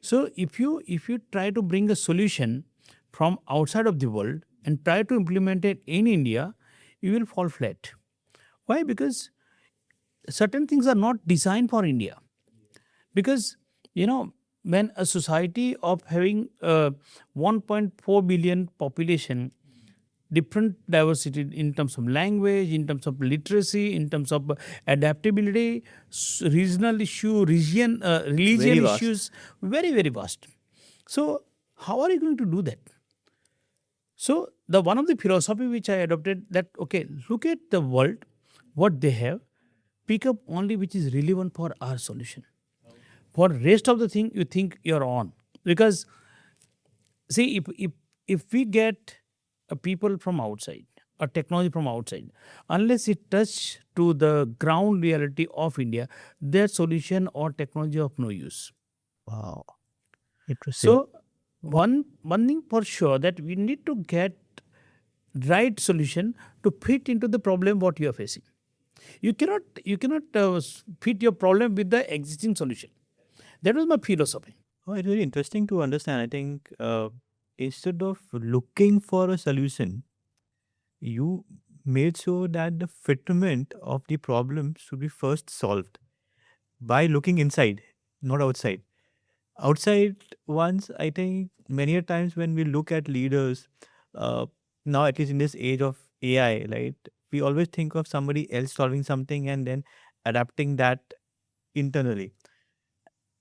So if you try to bring a solution from outside of the world and try to implement it in India, you will fall flat. Why? Because certain things are not designed for India. Because when a society of having 1.4 billion population, different diversity in terms of language, in terms of literacy, in terms of adaptability, regional issue, religion Very vast. issues, very vast. So how are you going to do that? So the one of the philosophy which I adopted, that okay, look at the world, what they have, pick up only which is relevant for our solution. For rest of the thing, you think you're on, because see, if we get a people from outside, a technology from outside, unless it touch to the ground reality of India, their solution or technology of no use. Wow. Interesting. So one thing for sure, that we need to get right solution to fit into the problem what you are facing. You cannot fit your problem with the existing solution. That was my philosophy. Oh, it's very interesting to understand. I think instead of looking for a solution, you made sure that the fitment of the problem should be first solved by looking inside, not outside. Outside ones, I think many a times when we look at leaders, now at least in this age of AI, right? We always think of somebody else solving something and then adapting that internally.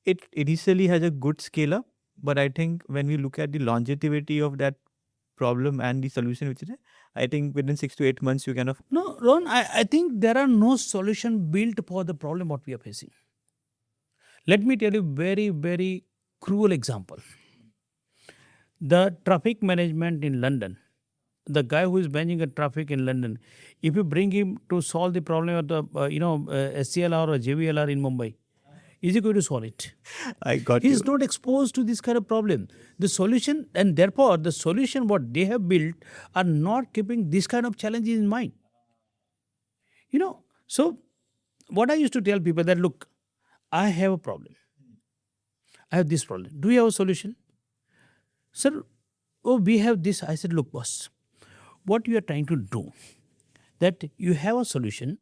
It initially has a good scale up, but I think when we look at the longevity of that problem and the solution which is there, I think within 6 to 8 months you kind of No, Ron, I think there are no solution built for the problem what we are facing. Let me tell you very, very cruel example. The traffic management in London, the guy who is managing a traffic in London, if you bring him to solve the problem of the SCLR or JVLR in Mumbai, is he going to solve it? I got He you. is not exposed to this kind of problem. The solution, and therefore the solution what they have built are not keeping this kind of challenges in mind. So what I used to tell people that look, I have a problem. I have this problem. Do you have a solution? Sir, oh, we have this. I said, look, boss, what you are trying to do, that you have a solution.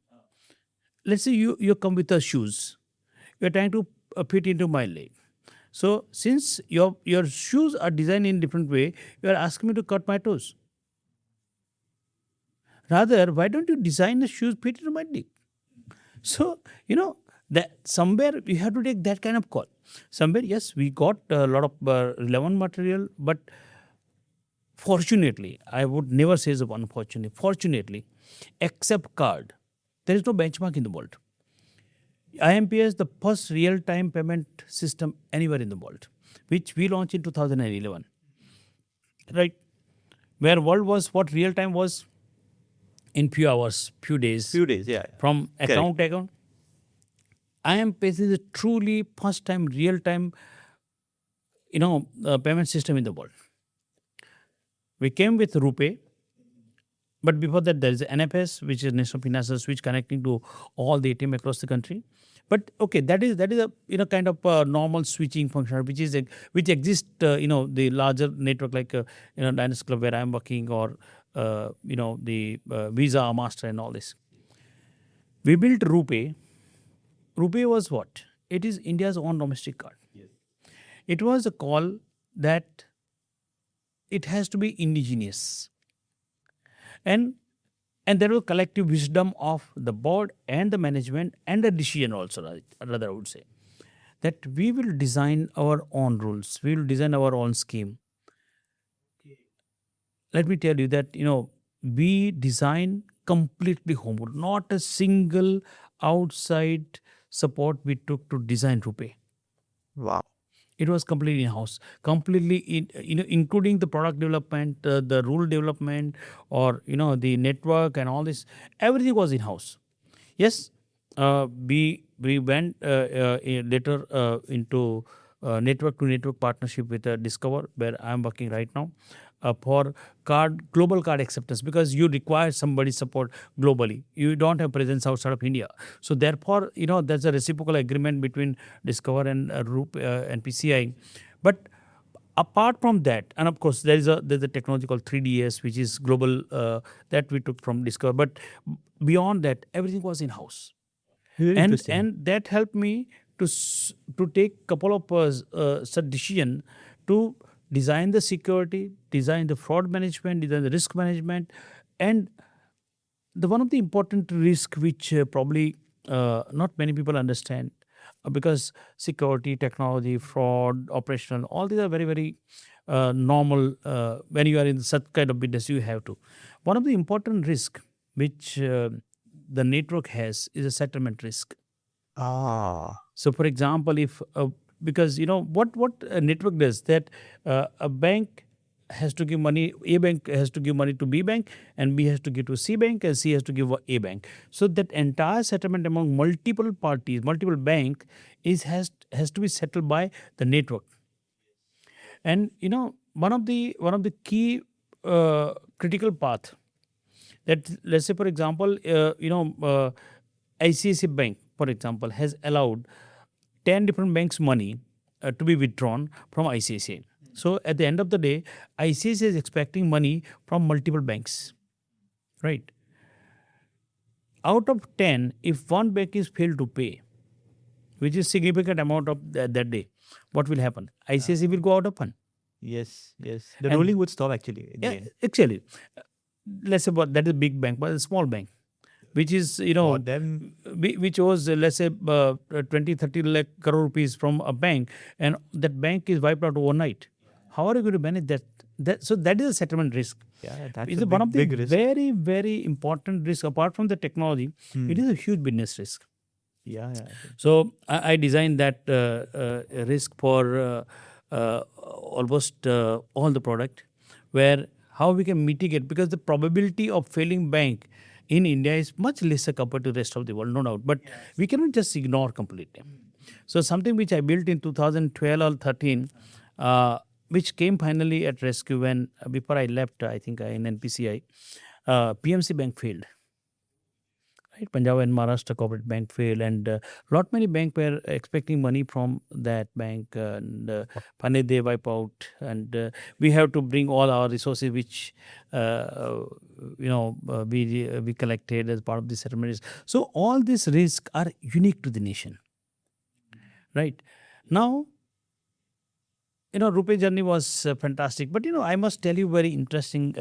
Let's say you come with a shoes. You are trying to fit into my leg. So since your shoes are designed in different way, you are asking me to cut my toes. Rather, why don't you design the shoes fit into my leg? So that somewhere we have to take that kind of call. Somewhere, yes, we got a lot of relevant material, but fortunately, I would never say the unfortunately. Fortunately, except card, there is no benchmark in the world. IMPS, the first real-time payment system anywhere in the world, which we launched in 2011, right? Where world was what real time was in few hours, few days, Few days, yeah. from Correct. account to account. IMPS is a truly first time real time, payment system in the world. We came with RuPay, but before that there is NFS, which is National Financial Switch, connecting to all the ATM across the country. But okay, that is a kind of normal switching function, which exists the larger network like Diners Club where I am working, or the Visa, Master, and all this. We built RuPay. RuPay was what? It is India's own domestic card. Yes. It was a call that it has to be indigenous, and there was collective wisdom of the board and the management and the decision also, rather I would say, that we will design our own rules, we will design our own scheme. Let me tell you that we design completely homegrown, not a single outside support we took to design RuPay. Wow. It was completely in house, completely including the product development, the rule development, or the network and all this. Everything was in house. Yes, we went later into network to network partnership with Discover, where I am working right now. For global card acceptance, because you require somebody's support globally. You don't have presence outside of India. So therefore, there's a reciprocal agreement between Discover and NPCI. But apart from that, and of course, there's a technology called 3DS, which is global, that we took from Discover. But beyond that, everything was in house. Very interesting. And that helped me to take couple of such decision to design the security, design the fraud management, design the risk management, and the one of the important risk which probably not many people understand, because security, technology, fraud, operational, all these are very, very normal. When you are in such kind of business, you have to. One of the important risk which the network has is a settlement risk. So, for example, if because what a network does, that a bank has to give money, A bank has to give money to B bank, and B has to give to C bank, and C has to give A bank. So that entire settlement among multiple parties, multiple bank has to be settled by the network. And one of the key critical path, that let's say for example ICICI Bank, for example, has allowed 10 different banks' money to be withdrawn from ICICI. So at the end of the day, ICICI is expecting money from multiple banks, right? Out of 10, if one bank is failed to pay, which is significant amount of that day, what will happen? ICICI will go out of fund. Yes, yes. The And- rolling would stop actually. In the Yeah, end. actually. let's say, what that is a big bank, but a small bank, which is, For them, which owes, let's say, 20, 30 lakh crore rupees from a bank, and that bank is wiped out overnight. How are you going to manage that? So that is a settlement risk. yeah, that's It's a one big, of the big risk. very, very important risk. Apart from the technology, it is a huge business risk. Yeah, yeah. I think. So I designed that risk for almost all the product, where how we can mitigate, because the probability of failing bank in India is much lesser compared to the rest of the world, no doubt. But we cannot just ignore completely. So something which I built in 2012 or 13, which came finally at rescue when before I left, I think in NPCI, PMC Bank failed. Right, Punjab and Maharashtra Corporate Bank failed, and lot many bank were expecting money from that bank, and finally they wipe out, and we have to bring all our resources, which we collected as part of the settlement risk. So all these risks are unique to the nation, right? Now, RuPay journey was fantastic, but I must tell you very interesting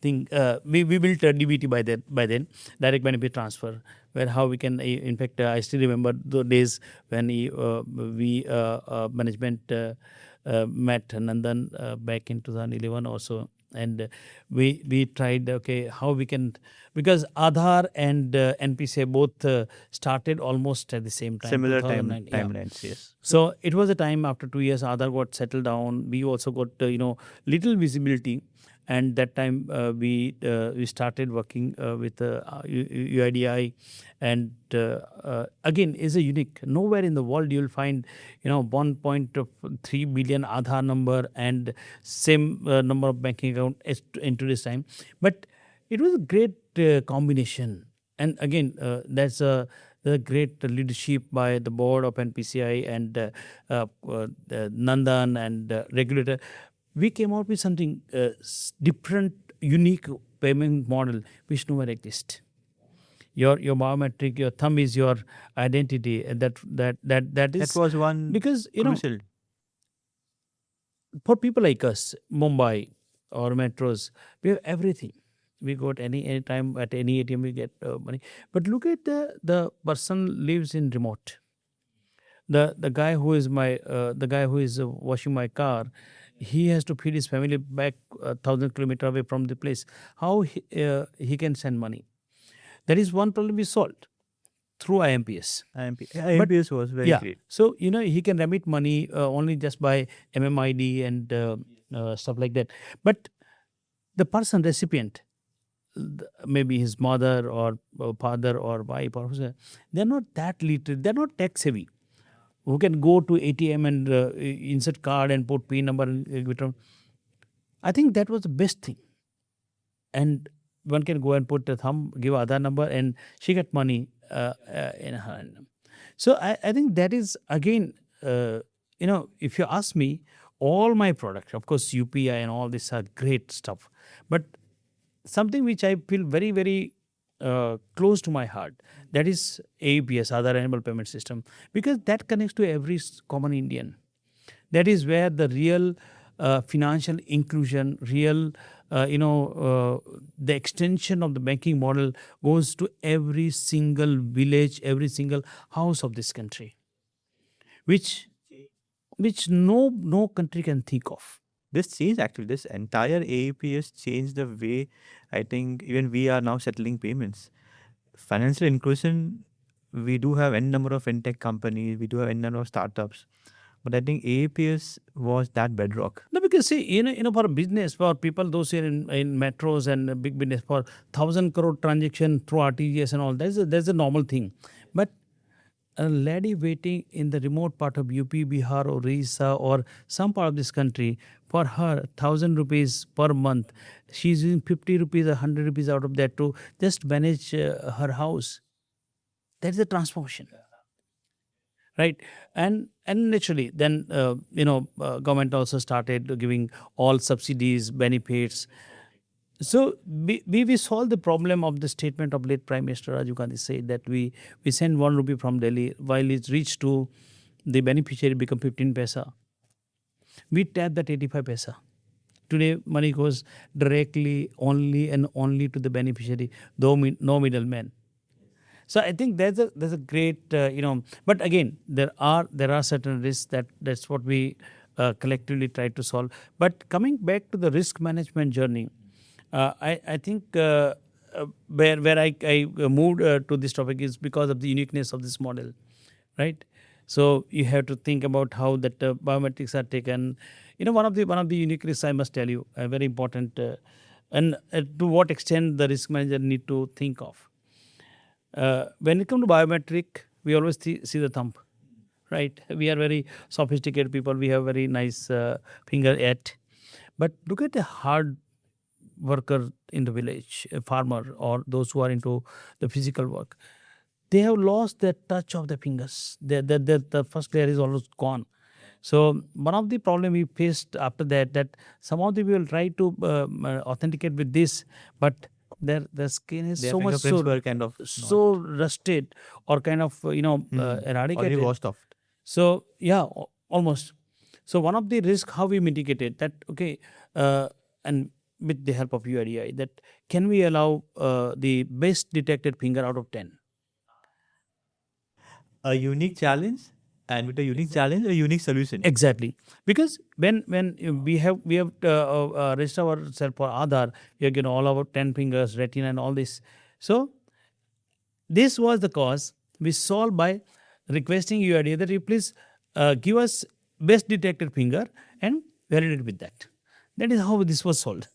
thing. We built a DBT by then, direct benefit transfer, where how we can. In fact, I still remember the days when we management met Nandan back in 2011 or so, and we tried, okay, how we can, because Aadhaar and NPCI both started almost at the same time, Similar 2009. Yeah. timelines, yes. So it was a time after 2 years, Aadhaar got settled down. We also got little visibility, and that time we started working with UIDI, and again is a unique. Nowhere in the world you will find 1.3 billion Aadhaar number and same number of banking account as in today's time. But it was a great combination, and again that's the great leadership by the board of NPCI and Nandan and regulator. We came out with something different, unique payment model which nowhere exists. Your biometric, your thumb is your identity, and that is That was one because crucial. for people like us, Mumbai or metros, we have everything. We got any time at any ATM we get money. But look at the person lives in remote. The guy who is washing my car, he has to feed his family back 1,000 kilometers away from the place. How he can send money? That is one problem we solved through IMPS. IMPS was very great. So he can remit money only just by MMID and stuff like that. But the person recipient, maybe his mother or father or wife or whoever, they're not that literate. They're not tech savvy, who can go to ATM and insert card and put PIN number and withdraw. I think that was the best thing. And one can go and put a thumb, give Aadhaar number, and she get money in her hand. So I think that is, again, if you ask me, all my products, of course, UPI and all this are great stuff. But something which I feel very, very close to my heart, that is AePS, Aadhaar Enabled Payment System, because that connects to every common Indian. That is where the real financial inclusion, real, the extension of the banking model goes to every single village, every single house of this country, which no country can think of. This changed actually. This entire AePS changed the way I think even we are now settling payments. Financial inclusion, we do have n number of fintech companies, we do have n number of startups, but I think AePS was that bedrock. No, because see, for a business, for people, those here in metros and big business, for 1,000 crore transaction through RTGS and all, that's a normal thing. But a lady waiting in the remote part of UP, Bihar or Orissa or some part of this country, for her 1,000 rupees per month, she's using 50 rupees or 100 rupees out of that to just manage her house. That is a transformation. Right, and naturally, then government also started giving all subsidies, benefits. So we solved the problem of the statement of late Prime Minister Rajiv Gandhi said that we send 1 rupee from Delhi, while it's reached to the beneficiary become 15 paisa. We tap that 85 paisa today money goes directly only and only to the beneficiary, though no middleman. So I think there's a great but again there are certain risks that's what we collectively try to solve. But coming back to the risk management journey, I think where I moved to this topic is because of the uniqueness of this model, right? So you have to think about how that biometrics are taken. One of the unique risks, I must tell you, very important, and to what extent the risk manager need to think of. When it comes to biometric, we always see the thumb, right? We are very sophisticated people. We have very nice finger yet, but look at the hard worker in the village, a farmer, or those who are into the physical work. They have lost the touch of the fingers. The first layer is almost gone. So one of the problem we faced after that some of the people try to authenticate with this, but their skin is Their so much fingerprints were kind of so rusted or kind of already eradicated. washed off. So yeah, almost. So one of the risk how we mitigated that, okay, and with the help of UIDI, that can we allow the best detected finger out of 10? A unique challenge, and with a unique challenge, a unique solution. Exactly, because when we have registered ourselves for Aadhaar, we get all our 10 fingers, retina, and all this. So this was the cause we solved by requesting UIDA that you please give us best detected finger and validate with that. That is how this was solved.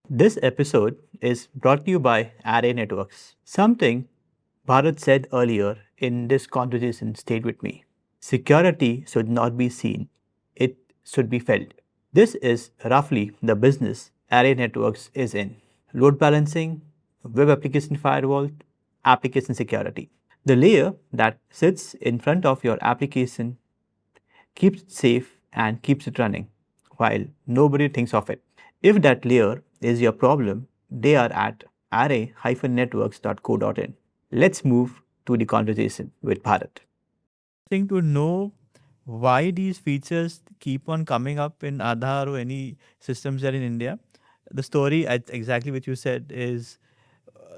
This episode is brought to you by Array Networks. Something Bharat said earlier in this conversation stayed with me. Security should not be seen, it should be felt. This is roughly the business Array Networks is in: load balancing, web application firewall, application security. The layer that sits in front of your application keeps it safe and keeps it running while nobody thinks of it. If that layer is your problem, they are at array-networks.co.in. Let's move to the conversation with Bharat. Thing to know why these features keep on coming up in Aadhaar or any systems there in India. The story, exactly what you said, is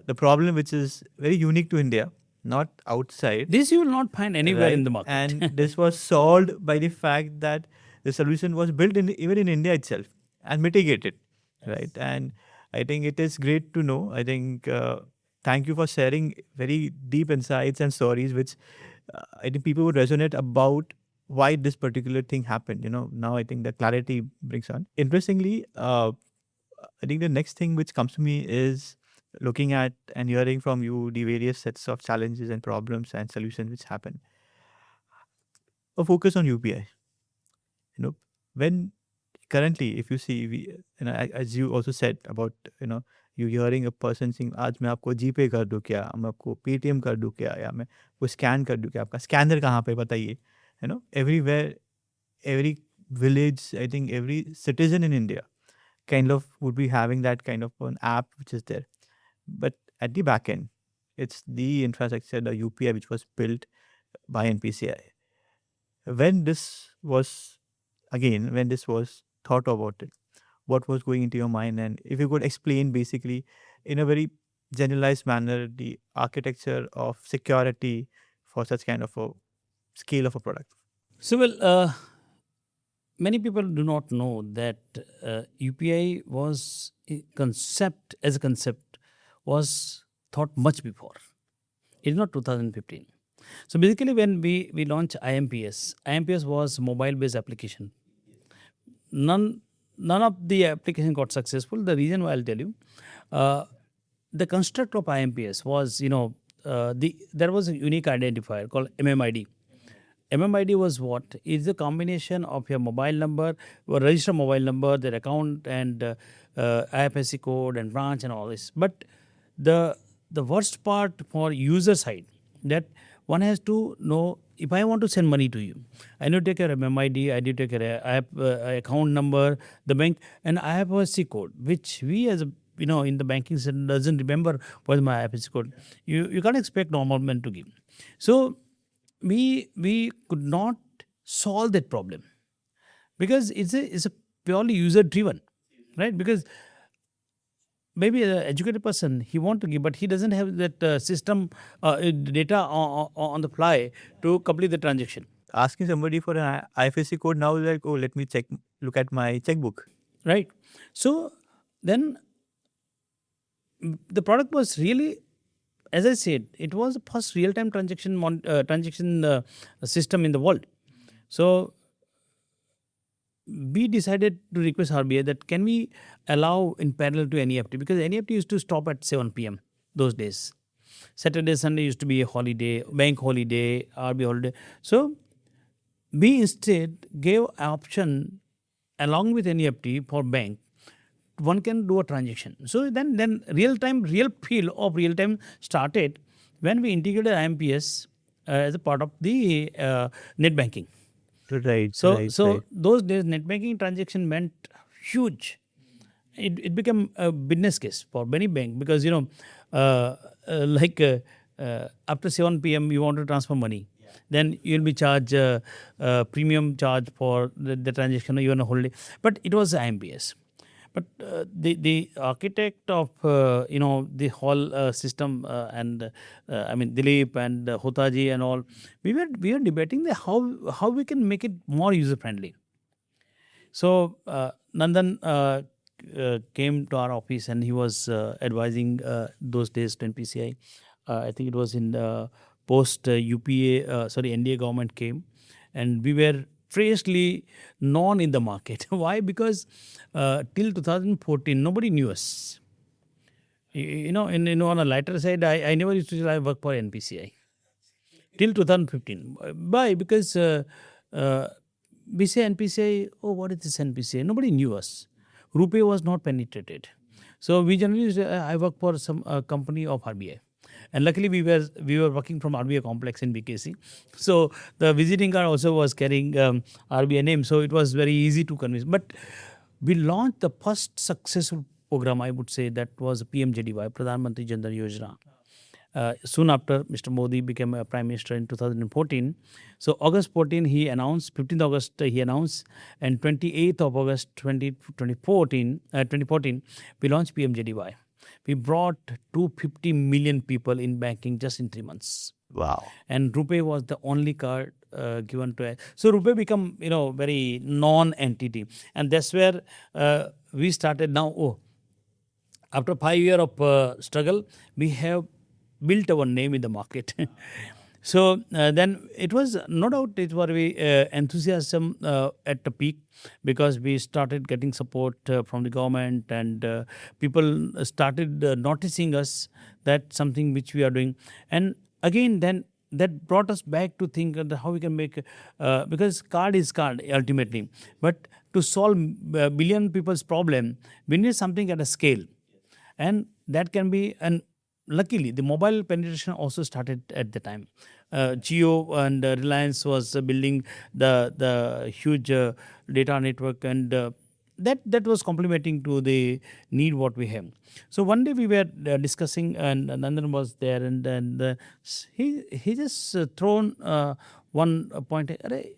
the problem which is very unique to India, not outside. This you will not find anywhere in Right? the market. And this was solved by the fact that the solution was built even in India itself and mitigated, right? And I think it is great to know. I think thank you for sharing very deep insights and stories, which I think people would resonate about why this particular thing happened. Now I think the clarity brings on. Interestingly, I think the next thing which comes to me is looking at and hearing from you the various sets of challenges and problems and solutions which happen. A focus on UPI. When currently, if you see, as you also said about, you hearing a person saying, आज मैं आपको जीपे कर दूँ क्या, मैं आपको Paytm कर दूँ क्या, या मैं वो स्कैन कर दूँ क्या, आपका स्कैनर कहाँ पे बताइए. Everywhere, every village, I think every citizen in India kind of would be having that kind of an app which is there. But at the back end, it's the infrastructure, the UPI, which was built by NPCI. When this was thought about it, what was going into your mind? And if you could explain basically in a very generalized manner the architecture of security for such kind of a scale of a product. So, well, many people do not know that UPI was a concept was thought much before. It is not 2015. So basically, when we launched IMPS was mobile-based application. None of the application got successful. The reason why I'll tell you, the construct of IMPS was there was a unique identifier called MMID. MMID was what? It's a combination of your mobile number, your registered mobile number, their account, and IFSC code and branch and all this. But the worst part for user side, that one has to know, if I want to send money to you, I need to take your MMID, I need to take your account number, the bank, and IFSC code, which we as in the banking system doesn't remember what is my IFSC code. You can't expect normal men to give. So we could not solve that problem because it's a purely user driven, right? Because maybe an educated person, he want to give, but he doesn't have that system data on the fly to complete the transaction, Asking somebody for an IFSC code now, like, oh, let me look at my checkbook. right? So then the product was really, as I said, it was the first real-time transaction system in the world. So we decided to request RBI that can we allow in parallel to NEFT, because NEFT used to stop at 7 p.m. those days. Saturday, Sunday used to be a holiday, bank holiday, RBI holiday. So we instead gave option along with NEFT for bank. One can do a transaction. So then real feel of real time started when we integrated IMPS as a part of the net banking. Right, So right, so right. those days net banking transaction meant huge. It became a business case for many bank, because after 7 p.m. you want to transfer money, then you'll be charged premium charge for the transaction even a holiday. But it was IMPS. But the architect of the whole system and I mean Dilip and Hotaji and all, we were debating how we can make it more user friendly. So Nandan came to our office and he was advising those days to NPCI. I think it was in post UPA, NDA government came, and we were freshly known in the market. Why? Because till 2014 nobody knew us. On a lighter side, I never used to say I work for NPCI till 2015. Why? Because we say NPCI, oh, what is this NPCI? Nobody knew us. RuPay was not penetrated. So we generally say, I work for some company of RBI. And luckily we were working from RBI complex in BKC. So the visiting card also was carrying RBI name. So it was very easy to convince. But we launched the first successful program, I would say, that was PMJDY, Pradhan Mantri Jan Dhan Yojana. Soon after Mr. Modi became a prime minister in 2014. So August 14 he announced, 15th August he announced, and 28th of August 2014 we launched PMJDY. We brought 250 million people in banking just in 3 months. Wow. And RuPay was the only card given to us. So RuPay become very non-entity, and that's where we started. Now, after 5 years of struggle, we have built our name in the market. So then it was no doubt it was very enthusiasm at the peak, because we started getting support from the government, and people started noticing us, that something which we are doing. And again then that brought us back to think how we can make because card is card ultimately, but to solve billion people's problem we need something at a scale, and that can be an luckily the mobile penetration also started at the time. Jio and Reliance was building the huge data network, and that was complementing to the need what we have. So one day we were discussing, and Nandan was there, and he just thrown one point. "Arey,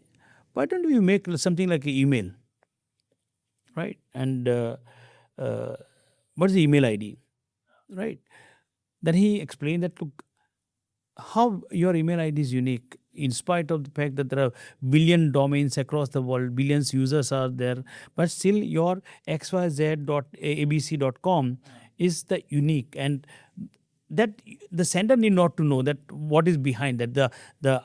why don't we make something like an email, right? And what is the email ID, right?" Then he explained that, look, how your email ID is unique, in spite of the fact that there are billion domains across the world, billions users are there, but still your xyz.abc.com is the unique, and that the sender need not to know that what is behind that, the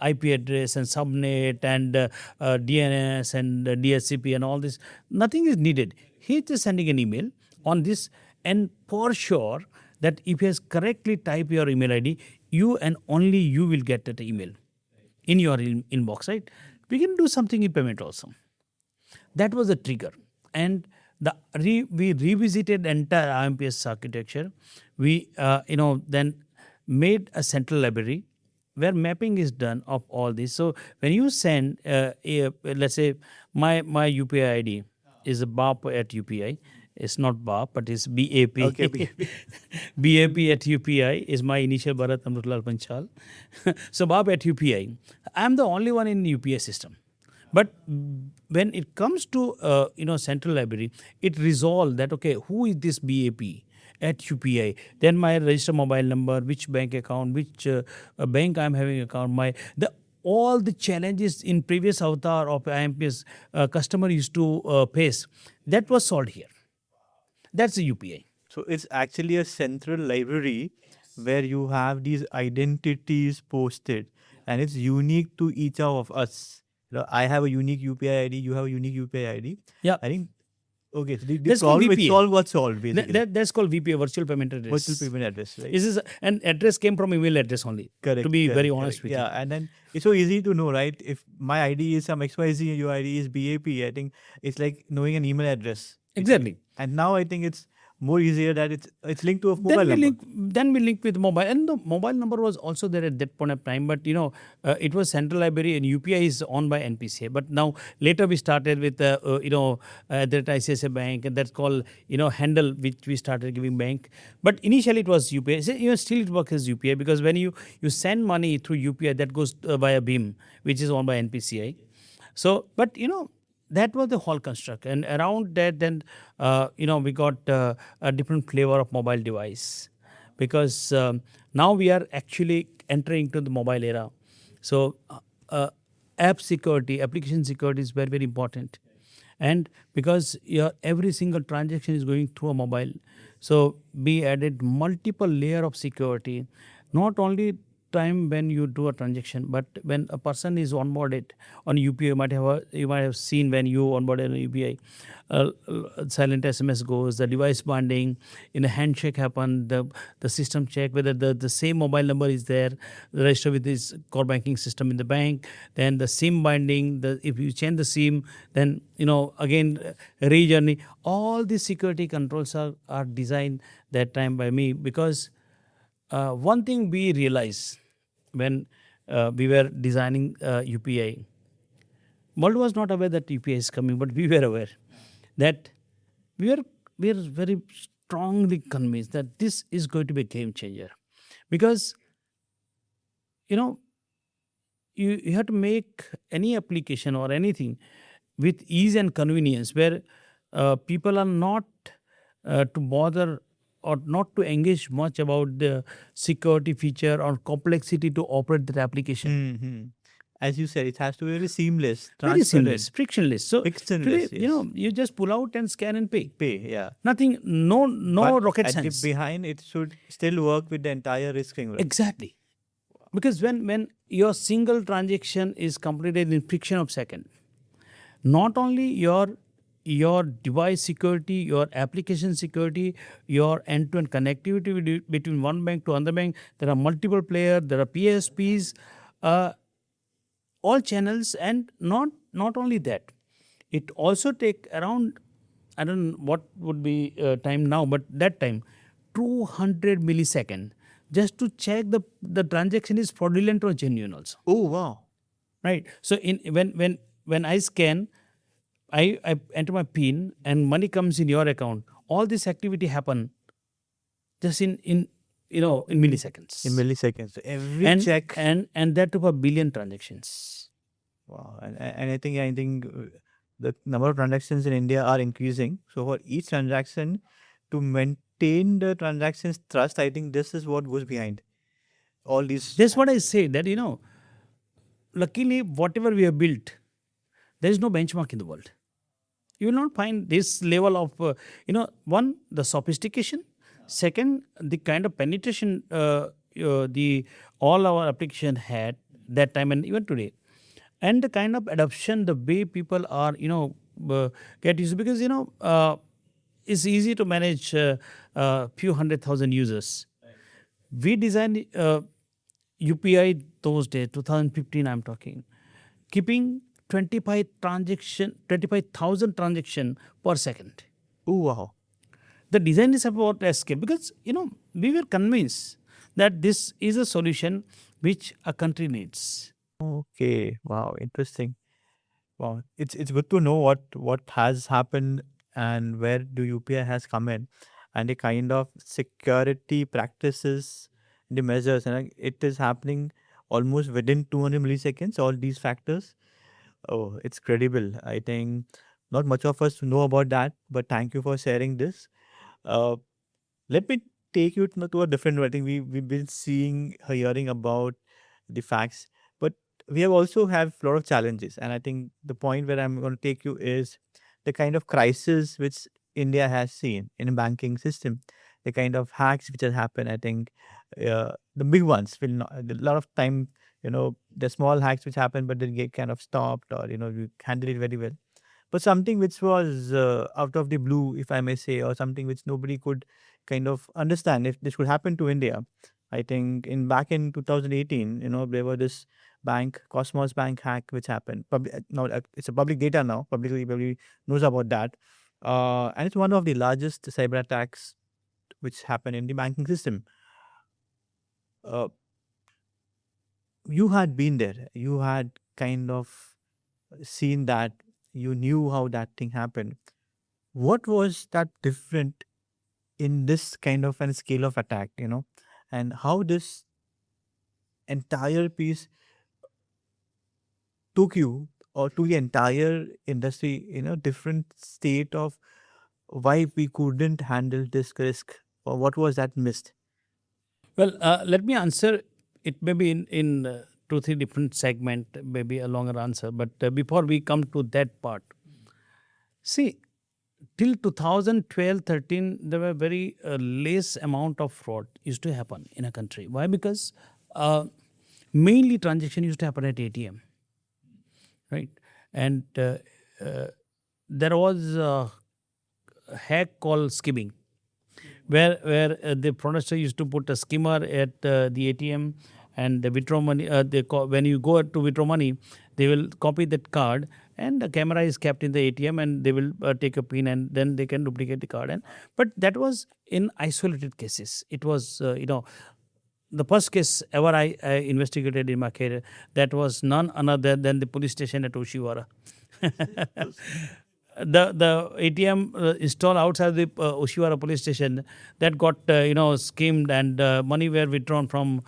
IP address and subnet and DNS and DHCP and all this. Nothing is needed. He's just sending an email on this, and for sure that if you has correctly type your email ID, you and only you will get that email in your inbox, right? We can do something in payment also. That was the trigger. And we revisited entire IMPS architecture. We then made a central library where mapping is done of all this. So when you send, let's say my UPI ID is a BAP at UPI. It's not BAP, but it's BAP. Okay. BAP at UPI is my initial Bharat Panchal. So BAP at UPI. I'm the only one in UPI system. But when it comes to central library, it resolved that okay, who is this BAP at UPI? Then my register mobile number, which bank account, which bank I'm having account, my the all the challenges in previous avatar of IMPS customer used to face, that was solved here. That's the UPI. So it's actually a central library where you have these identities posted, and it's unique to each of us. I have a unique UPI ID. You have a unique UPI ID. Yeah, I think okay. So the that's called problem, it's VPA. all got solved basically. That's called VPA, virtual payment address. Virtual payment address, right? This is an address came from email address only. Correct. To be correct, very correct. honest with Yeah, you. and then it's so easy to know, right? If my ID is some XYZ, your ID is BAP. I think it's like knowing an email address. Exactly. And now I think it's more easier that it's linked to a mobile Then we number. link. Then we link with mobile, and the mobile number was also there at that point of time. But it was central library, and UPI is owned by NPCI. But now later we started with that ICICI Bank, and that's called handle which we started giving bank. But initially it was UPI. So, still it works as UPI because when you send money through UPI, that goes via BIM, which is owned by NPCI. So, but that was the whole construct, and around that, then we got a different flavor of mobile device, because now we are actually entering into the mobile era. So, app security, application security is very, very important, and because your every single transaction is going through a mobile, so we added multiple layer of security, not only time when you do a transaction, but when a person is onboarded on UPI, you might have seen when you onboarded on UPI, silent SMS goes, the device binding, in a handshake happen, the system check whether the same mobile number is there, register with this core banking system in the bank, then the SIM binding, if you change the SIM, then again re-journey. All these security controls are designed that time by me, because one thing we realized when we were designing UPI, world was not aware that UPI is coming, but we were aware that we are very strongly convinced that this is going to be a game changer, because you have to make any application or anything with ease and convenience, where people are not to bother or not to engage much about the security feature or complexity to operate that application. Mm-hmm. As you said, it has to be very seamless, Very transparent, seamless, frictionless. So frictionless. today, Yes. you just pull out and scan and pay. Pay, yeah. Nothing, no But rocket at science. the behind, it should still work with the entire risk framework. Exactly. Because when your single transaction is completed in fraction of second, not only your device security, your application security, your end-to-end connectivity between one bank to another bank, there are multiple players, there are PSPs, all channels, and not only that, it also take around, I don't know what would be time now, but that time 200 millisecond just to check the transaction is fraudulent or genuine also. Oh, wow. Right. So when I scan, I enter my PIN and money comes in your account. All this activity happen just in milliseconds. In milliseconds. So every check. And that of a billion transactions. Wow. And I think the number of transactions in India are increasing. So for each transaction, to maintain the transactions trust, I think this is what goes behind all these. That's what I say, that luckily whatever we have built, there is no benchmark in the world. You will not find this level of one, the sophistication, second, the kind of penetration the all our application had that time and even today, and the kind of adoption, the way people are get used, because it's easy to manage few 100,000 users. We designed UPI those days, 2015 I'm talking, keeping 25,000 transaction per second. Oh, wow. The design is about escape, because we were convinced that this is a solution which a country needs. Okay. Wow. Interesting. Wow. It's good to know what has happened and where do UPI has come in, and the kind of security practices, the measures, and it is happening almost within 200 milliseconds, all these factors. Oh, it's credible. I think not much of us know about that, but thank you for sharing this. Uh, Let me take you to a different way. I think we've been seeing, hearing about the facts, but we have also have a lot of challenges. And I think the point where I'm going to take you is the kind of crisis which India has seen in a banking system, the kind of hacks which have happened. I think the big ones will not. A lot of time, the small hacks which happen, but they get kind of stopped, or you handle it very well. But something which was out of the blue, if I may say, or something which nobody could kind of understand if this could happen to India. I think in back in 2018, there was this bank, Cosmos Bank hack, which happened. Now it's a public data now. Publicly, everybody knows about that, and it's one of the largest cyber attacks which happened in the banking system. Uh, you had been there. You had kind of seen that. You knew how that thing happened. What was that different in this kind of an scale of attack, and how this entire piece took you or to the entire industry in a different state of why we couldn't handle this risk, or what was that missed? Well, let me answer it maybe in two, three different segment, maybe a longer answer. But before we come to that part, see, till 2012, 13, there were very less amount of fraud used to happen in a country. Why? Because uh, mainly transaction used to happen at ATM, right? And uh, there was a hack called skimming, where the fraudster used to put a skimmer at the ATM and the withdraw money. When you go to withdraw money, they will copy that card and the camera is kept in the ATM and they will take a pin and then they can duplicate the card. And but that was in isolated cases. It was the first case ever I investigated in my career. That was none other than the police station at Oshiwara. The ATM installed outside the Oshiwara police station that got schemed and money were withdrawn from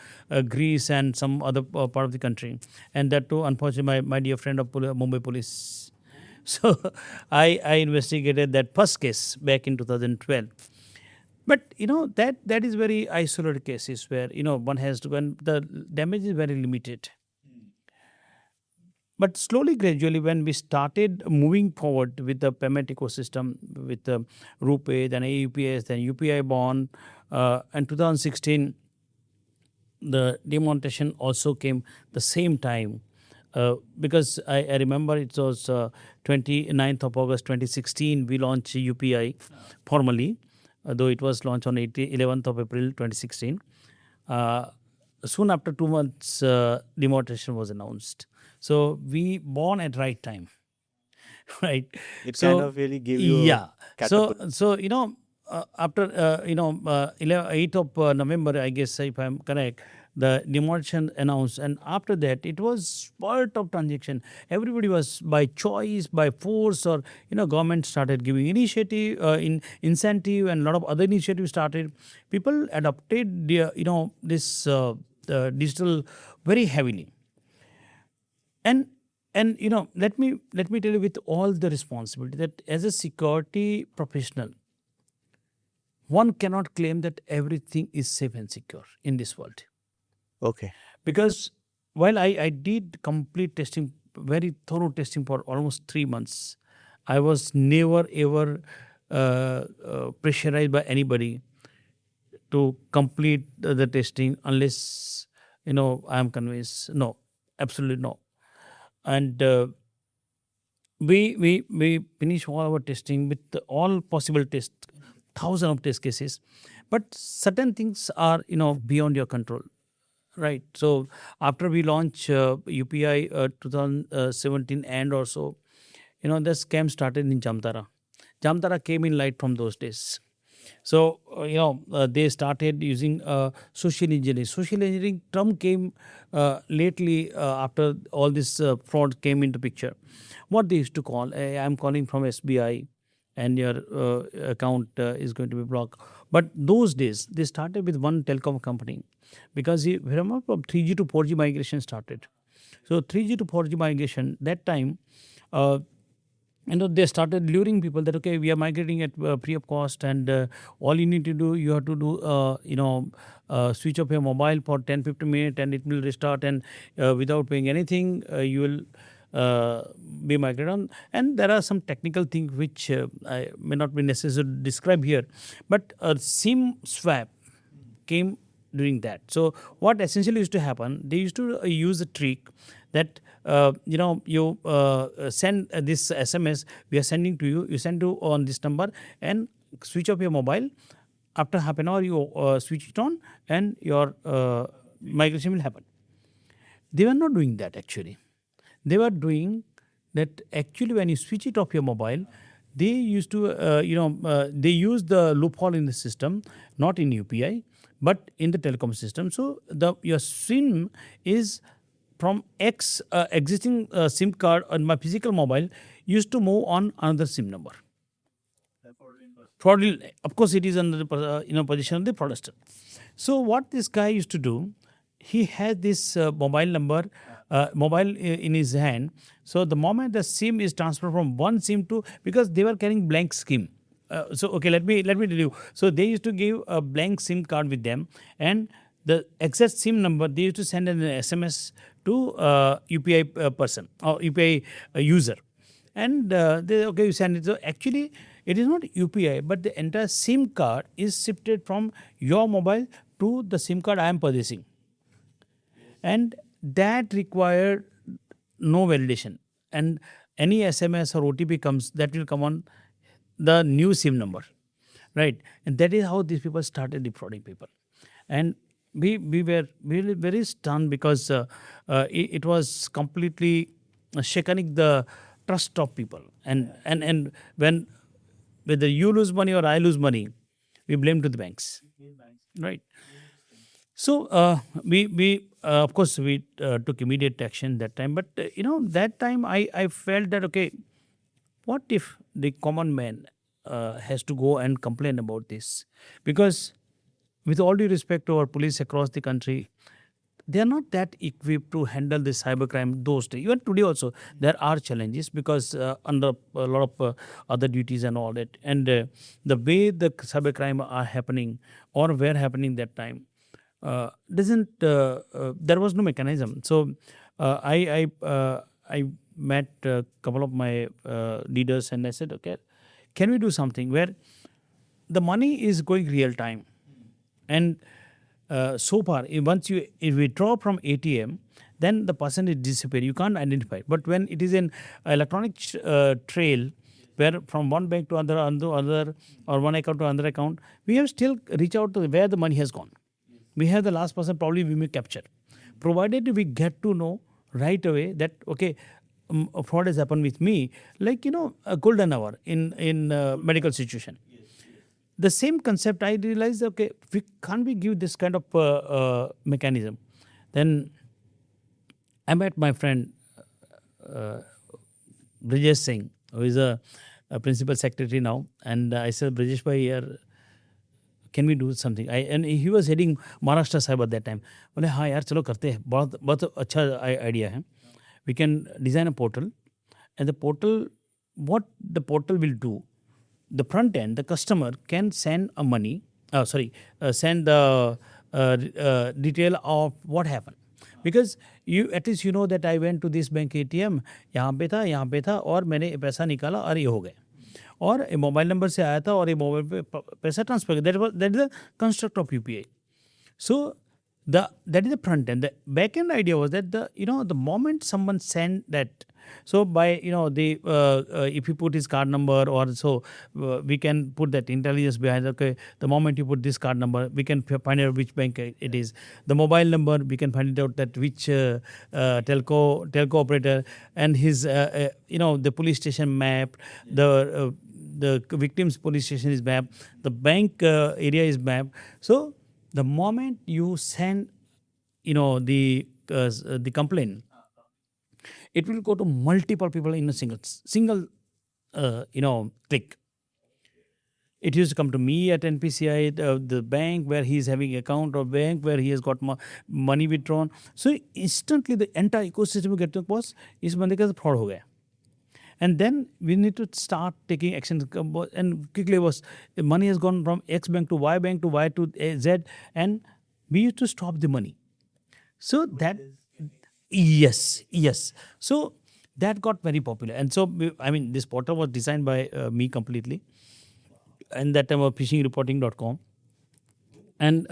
Greece and some other part of the country, and that too unfortunately my dear friend of Mumbai police. So I investigated that first case back in 2012. But that is very isolated cases where one has to, when the damage is very limited. But slowly, gradually, when we started moving forward with the payment ecosystem, with the RuPay, then AePS, then UPI bond, and 2016, the demonetization also came the same time. Because I remember it was 29th of August 2016, we launched UPI formally, though it was launched on 11th of April 2016. Soon after 2 months, demonetization was announced. So we born at right time, right? It kind So of really gave you a yeah, catapult. so after 8th of November, I guess if I'm correct, the demonetization announced, and after that it was spurt of transaction. Everybody was by choice, by force, or government started giving initiative, in incentive, and a lot of other initiatives started. People adopted this digital very heavily. And let me tell you with all the responsibility that as a security professional, one cannot claim that everything is safe and secure in this world. Okay. Because while I did complete testing, very thorough testing for almost 3 months, I was never ever pressurized by anybody to complete the testing unless I am convinced. No, absolutely no. And we finish all our testing with all possible tests, thousands of test cases, but certain things are beyond your control, right? So after we launch UPI 2017 and also, the scam started in Jamtara came in light from those days. So they started using social engineering. Social engineering term came lately after all this fraud came into picture. What they used to call, I'm calling from SBI, and your account is going to be blocked. But those days they started with one telecom company, because you remember 3G to 4G migration started. So 3G to 4G migration, that time, they started luring people that, okay, we are migrating at free of cost, and all you need to do, you have to do, switch off your mobile for 10-15 minutes and it will restart, and without paying anything, you will be migrated on. And there are some technical things which I may not be necessary to describe here, but a SIM swap came during that. So what essentially used to happen, they used to use a trick that you send this SMS we are sending to you. You send to on this number and switch off your mobile. After half an hour, you switch it on, and your migration will happen. They were not doing that actually. They were doing that actually when you switch it off your mobile, they used to, they use the loophole in the system, not in UPI, but in the telecom system. So your SIM is from existing SIM card on my physical mobile used to move on another SIM number. Fraudulent. Of course, it is under the position of the fraudster. So what this guy used to do, he had this mobile in his hand. So the moment the SIM is transferred from one SIM to, because they were carrying blank SIM. So okay, let me tell you. So they used to give a blank SIM card with them, and the exact SIM number they used to send an SMS to UPI person or UPI user, and you send it. So actually, it is not UPI, but the entire SIM card is shifted from your mobile to the SIM card I am purchasing, and that required no validation. And any SMS or OTP comes, that will come on the new SIM number, right? And that is how these people started defrauding people. And we were really very stunned because it was completely shaking the trust of people. And when whether you lose money or I lose money, we blame to the banks, right? So we of course we took immediate action that time. But that time I felt that, okay, what if the common man has to go and complain about this? Because with all due respect to our police across the country, they are not that equipped to handle this cybercrime those days. Even today also, there are challenges because under a lot of other duties and all that. And the way the cybercrime are happening or were happening that time, there was no mechanism. So I met a couple of my leaders and I said, okay, can we do something where the money is going real time? And so far, once you withdraw from ATM, then the person is disappeared. You can't identify. But when it is an electronic trail, where from one bank to other, or one account to another account, we have still reach out to where the money has gone. We have the last person probably we may capture, provided we get to know right away that, okay, fraud has happened with me, like a golden hour in medical situation. The same concept, I realized, okay, can't we give this kind of mechanism? Then I met my friend Brijesh Singh, who is a principal secretary now, and I said, Brijesh bhai, here, can we do something? And he was heading Maharashtra Cyber at that time. बोले हाँ यार चलो करते हैं, बहुत अच्छा idea है. We can design a portal, and the portal, what the portal will do, the front end, the customer can send send the detail of what happened. Because you at least that I went to this bank ATM, यहाँ पे था और मैंने पैसा निकाला और ये हो गया. और मोबाइल नंबर से आया था और ये मोबाइल पे पैसा ट्रांसफर किया. That is the construct of UPI. So that is the front end. The back end idea was that the moment someone sent that, so by if you put his card number, or so we can put that intelligence behind. Okay, the moment you put this card number, we can find out which bank it is. The mobile number, we can find out that which telco operator, and his the police station map, the victim's police station is mapped, the bank area is mapped. So the moment you send the complaint, it will go to multiple people in a single click. It used to come to me at NPCI, the bank where he is having account, or bank where he has got money withdrawn. So instantly the entire ecosystem get to was इस बंदे का fraud हो गया. And then we need to start taking action, and quickly was the money has gone from X bank to Y to Z, and we used to stop the money. So that, yes. So that got very popular, and so I mean this portal was designed by me completely, and that time of phishingreporting.com, and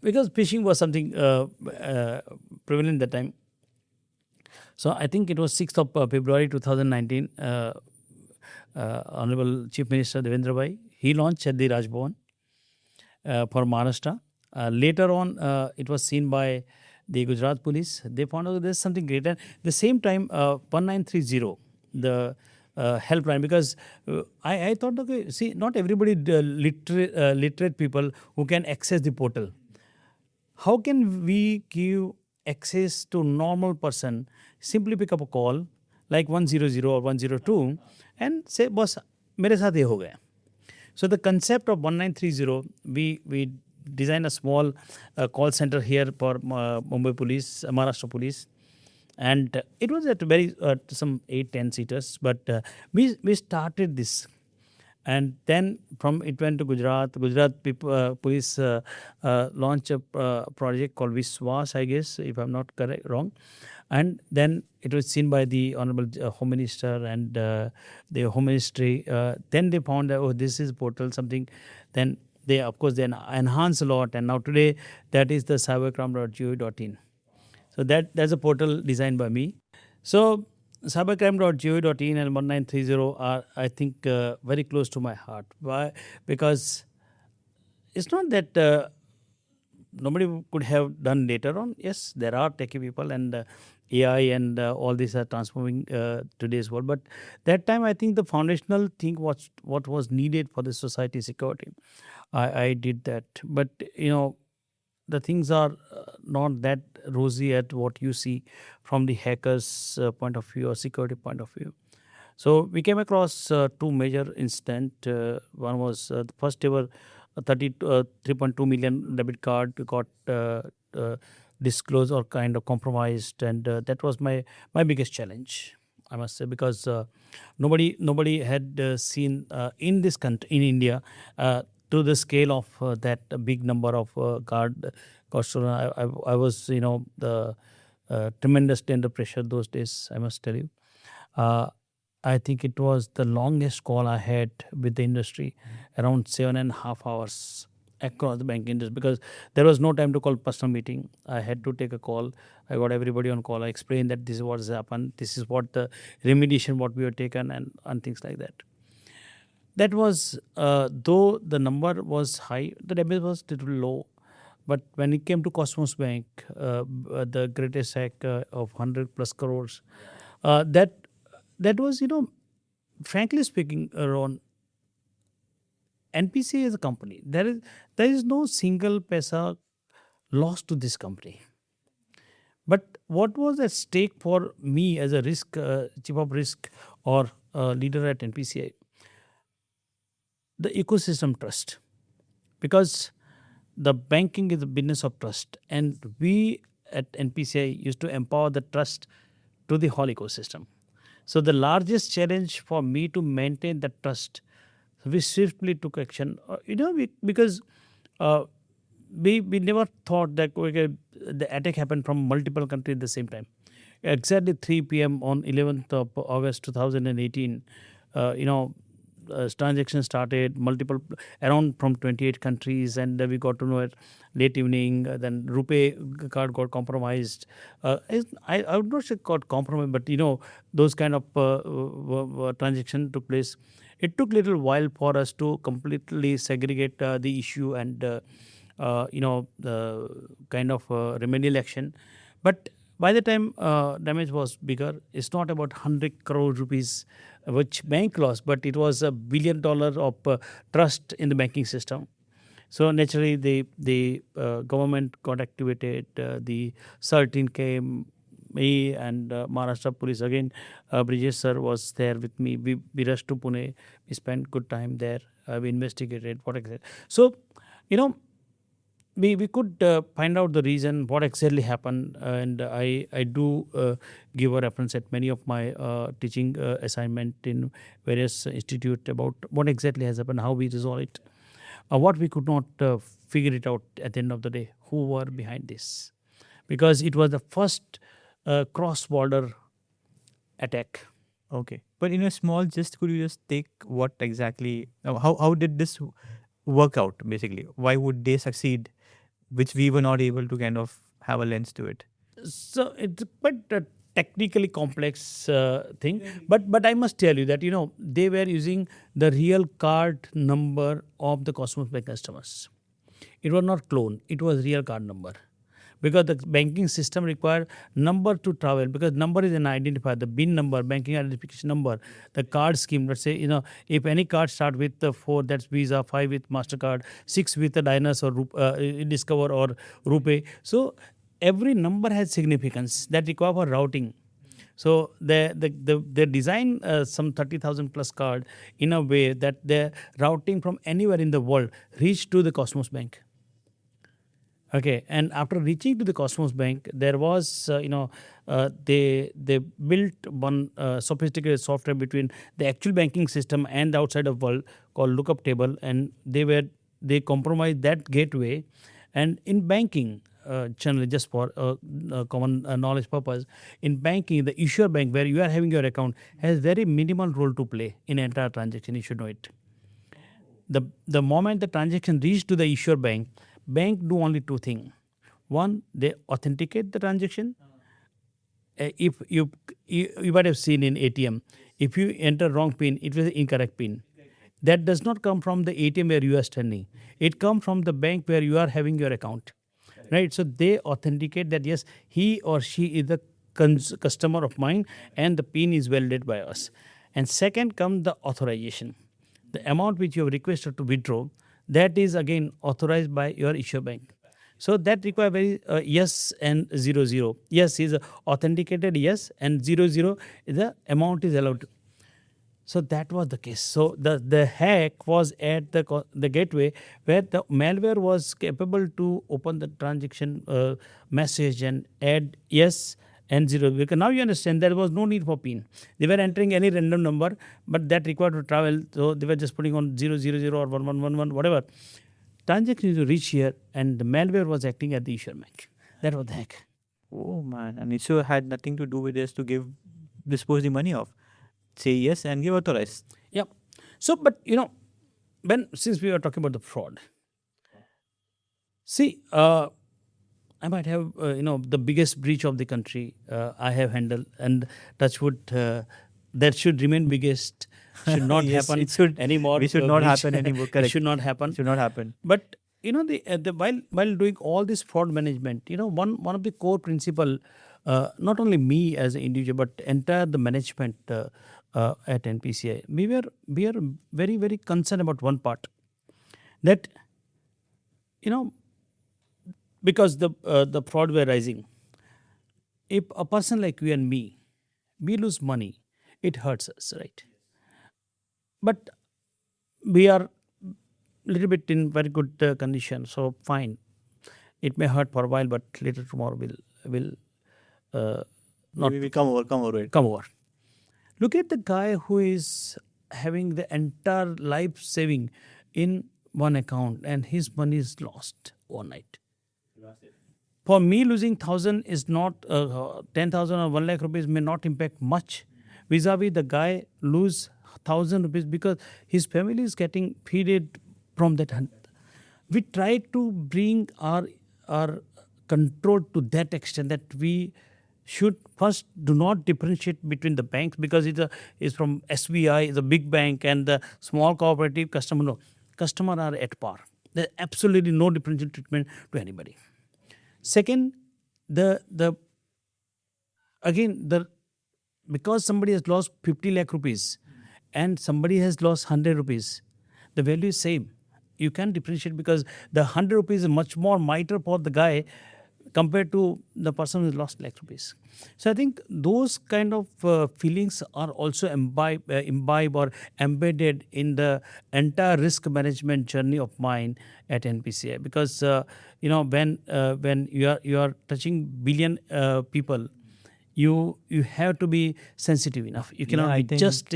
because phishing was something prevalent that time. So I think it was 6th of February 2019. Honorable Chief Minister Devendra Bhai, he launched at the Raj Bhavan for Maharashtra. Later on, it was seen by the Gujarat police. They found out there's something greater. The same time, 1930, the helpline, because I thought, okay, see, not everybody literate people who can access the portal. How can we give access to normal person? Simply pick up a call like 100 or 102 and say, boss, mere saath ye ho gaya. So the concept of 1930, we designed a small call center here for Mumbai police, Maharashtra police, and it was at very some 8-10 seaters. But we started this, and then from it went to Gujarat. Gujarat people, police launched a project called Viswas, I guess, if I'm not wrong. And then it was seen by the Honorable Home Minister and the Home Ministry. Then they found that, oh, this is portal something. Then they, of course, then enhance a lot. And now today, that is the cybercrime.gov.in. So that's a portal designed by me. So cybercrime.gov.in and 1930 are, I think, very close to my heart. Why? Because it's not that nobody could have done later on. Yes, there are techie people, and AI and all these are transforming today's world. But that time, I think the foundational thing was what was needed for the society security. I did that. But, the things are not that rosy at what you see from the hackers' point of view or security point of view. So we came across two major incidents. One was the first ever 3.2 million debit card got disclosed or kind of compromised, and that was my biggest challenge, I must say, because nobody had seen in this country, in India, to the scale of that big number of card cost. I was, the tremendous under pressure those days, I must tell you. I think it was the longest call I had with the industry, around 7.5 hours across the banking industry, because there was no time to call personal meeting. I had to take a call. I got everybody on call. I explained that this is what has happened. This is what the remediation, what we have taken, and things like that. That was, though the number was high, the damage was little low. But when it came to Cosmos Bank, the greatest hack of 100 plus crores, that was, frankly speaking, Ron, NPCI is a company. There is no single paisa lost to this company. But what was at stake for me as a risk, chief of risk or leader at NPCI? The ecosystem trust. Because the banking is a business of trust, and we at NPCI used to empower the trust to the whole ecosystem. So the largest challenge for me to maintain that trust, we swiftly took action. Because we never thought that the attack happened from multiple countries at the same time. Exactly 3 p.m. on 11th of August 2018, transaction started around from 28 countries, and we got to know it late evening. Then RuPay card got compromised. I would not say got compromised, but those kind of transaction took place. It took little while for us to completely segregate the issue and the kind of remedial action. But by the time damage was bigger, it's not about 100 crore rupees which bank lost, but it was $1 billion of trust in the banking system. So naturally, the government got activated, the CERT came, me and Maharashtra police again. Brijesh sir was there with me. We rushed to Pune. We spent good time there. We investigated what exactly. So, you know, we could find out the reason what exactly happened, and I do give a reference at many of my teaching assignment in various institute about what exactly has happened, how we resolve it, what we could not figure it out at the end of the day, who were behind this, because it was the first cross border attack. Okay. But in a small, just could you just take what exactly, how did this work out basically? Why would they succeed, which we were not able to kind of have a lens to it? So it's quite a technically complex thing, but I must tell you that they were using the real card number of the Cosmos Bank customers. It was not clone; it was real card number, because the banking system require number to travel, because number is an identifier, the bin number, banking identification number, the card scheme. Let's say if any card start with the 4, that's Visa, 5 with Mastercard, 6 with the Diners or Discover or RuPay. So every number has significance that require for routing. So they design some 30,000 plus card in a way that they're routing from anywhere in the world reach to the Cosmos Bank. Okay, and after reaching to the Cosmos Bank, there was they built one sophisticated software between the actual banking system and the outside of world called lookup table, and they compromised that gateway. And in banking, generally just for common knowledge purpose, in banking, the issuer bank where you are having your account has very minimal role to play in entire transaction. You should know it. The moment the transaction reach to the issuer bank do only two things. One, they authenticate the transaction. If you might have seen in ATM, if you enter wrong pin, it was an incorrect pin. That does not come from the ATM where you are standing. It comes from the bank where you are having your account, right? So they authenticate that yes, he or she is the customer of mine, and the pin is validated by us. And second comes the authorization. The amount which you have requested to withdraw, that is again authorized by your issuer bank. So that require very yes and 00. Yes is authenticated yes, and 00 is the amount is allowed to. So that was the case. So the hack was at the gateway where the malware was capable to open the transaction message and add yes and 0. Because now you understand there was no need for PIN. They were entering any random number, but that required to travel. So they were just putting on 000 or 1111, whatever. Transaction to reach here, and the malware was acting at the issuer bank. That was the hack. Oh man, and it sure had nothing to do with this to dispose the money of. Say yes and give authorize. Yeah. So, but since we were talking about the fraud, see, I might have the biggest breach of the country I have handled, and touch wood, that should remain biggest. Should not Yes, happen it should anymore. We should not breach. happen anymore. Correct. It should not happen. Should not happen. But while doing all this fraud management, one of the core principle, not only me as an individual, but entire the management at NPCI, we are very very concerned about one part, that because the fraud were rising. If a person like you and me, we lose money, it hurts us, right? But we are little bit in very good condition, so fine. It may hurt for a while, but later tomorrow will not We come over it. come over. Look at the guy who is having the entire life saving in one account, and his money is lost overnight. For me, losing 1,000 is not 10,000 or 1 lakh rupees may not impact much. Vis-a-vis the guy lose 1,000 rupees because his family is getting feeded from that. We try to bring our control to that extent that we should first do not differentiate between the banks, because it's from SBI, is a big bank, and the small cooperative customer. No, customer are at par. There's absolutely no differential treatment to anybody. Second, because somebody has lost 50 lakh rupees and somebody has lost 100 rupees, the value is same. You can't differentiate, because the 100 rupees is much more mitre for the guy compared to the person who lost lakh rupees. So I think those kind of feelings are also imbibe or embedded in the entire risk management journey of mine at NPCI. Because when you are touching billion people, you have to be sensitive enough. You Yeah, cannot I be think just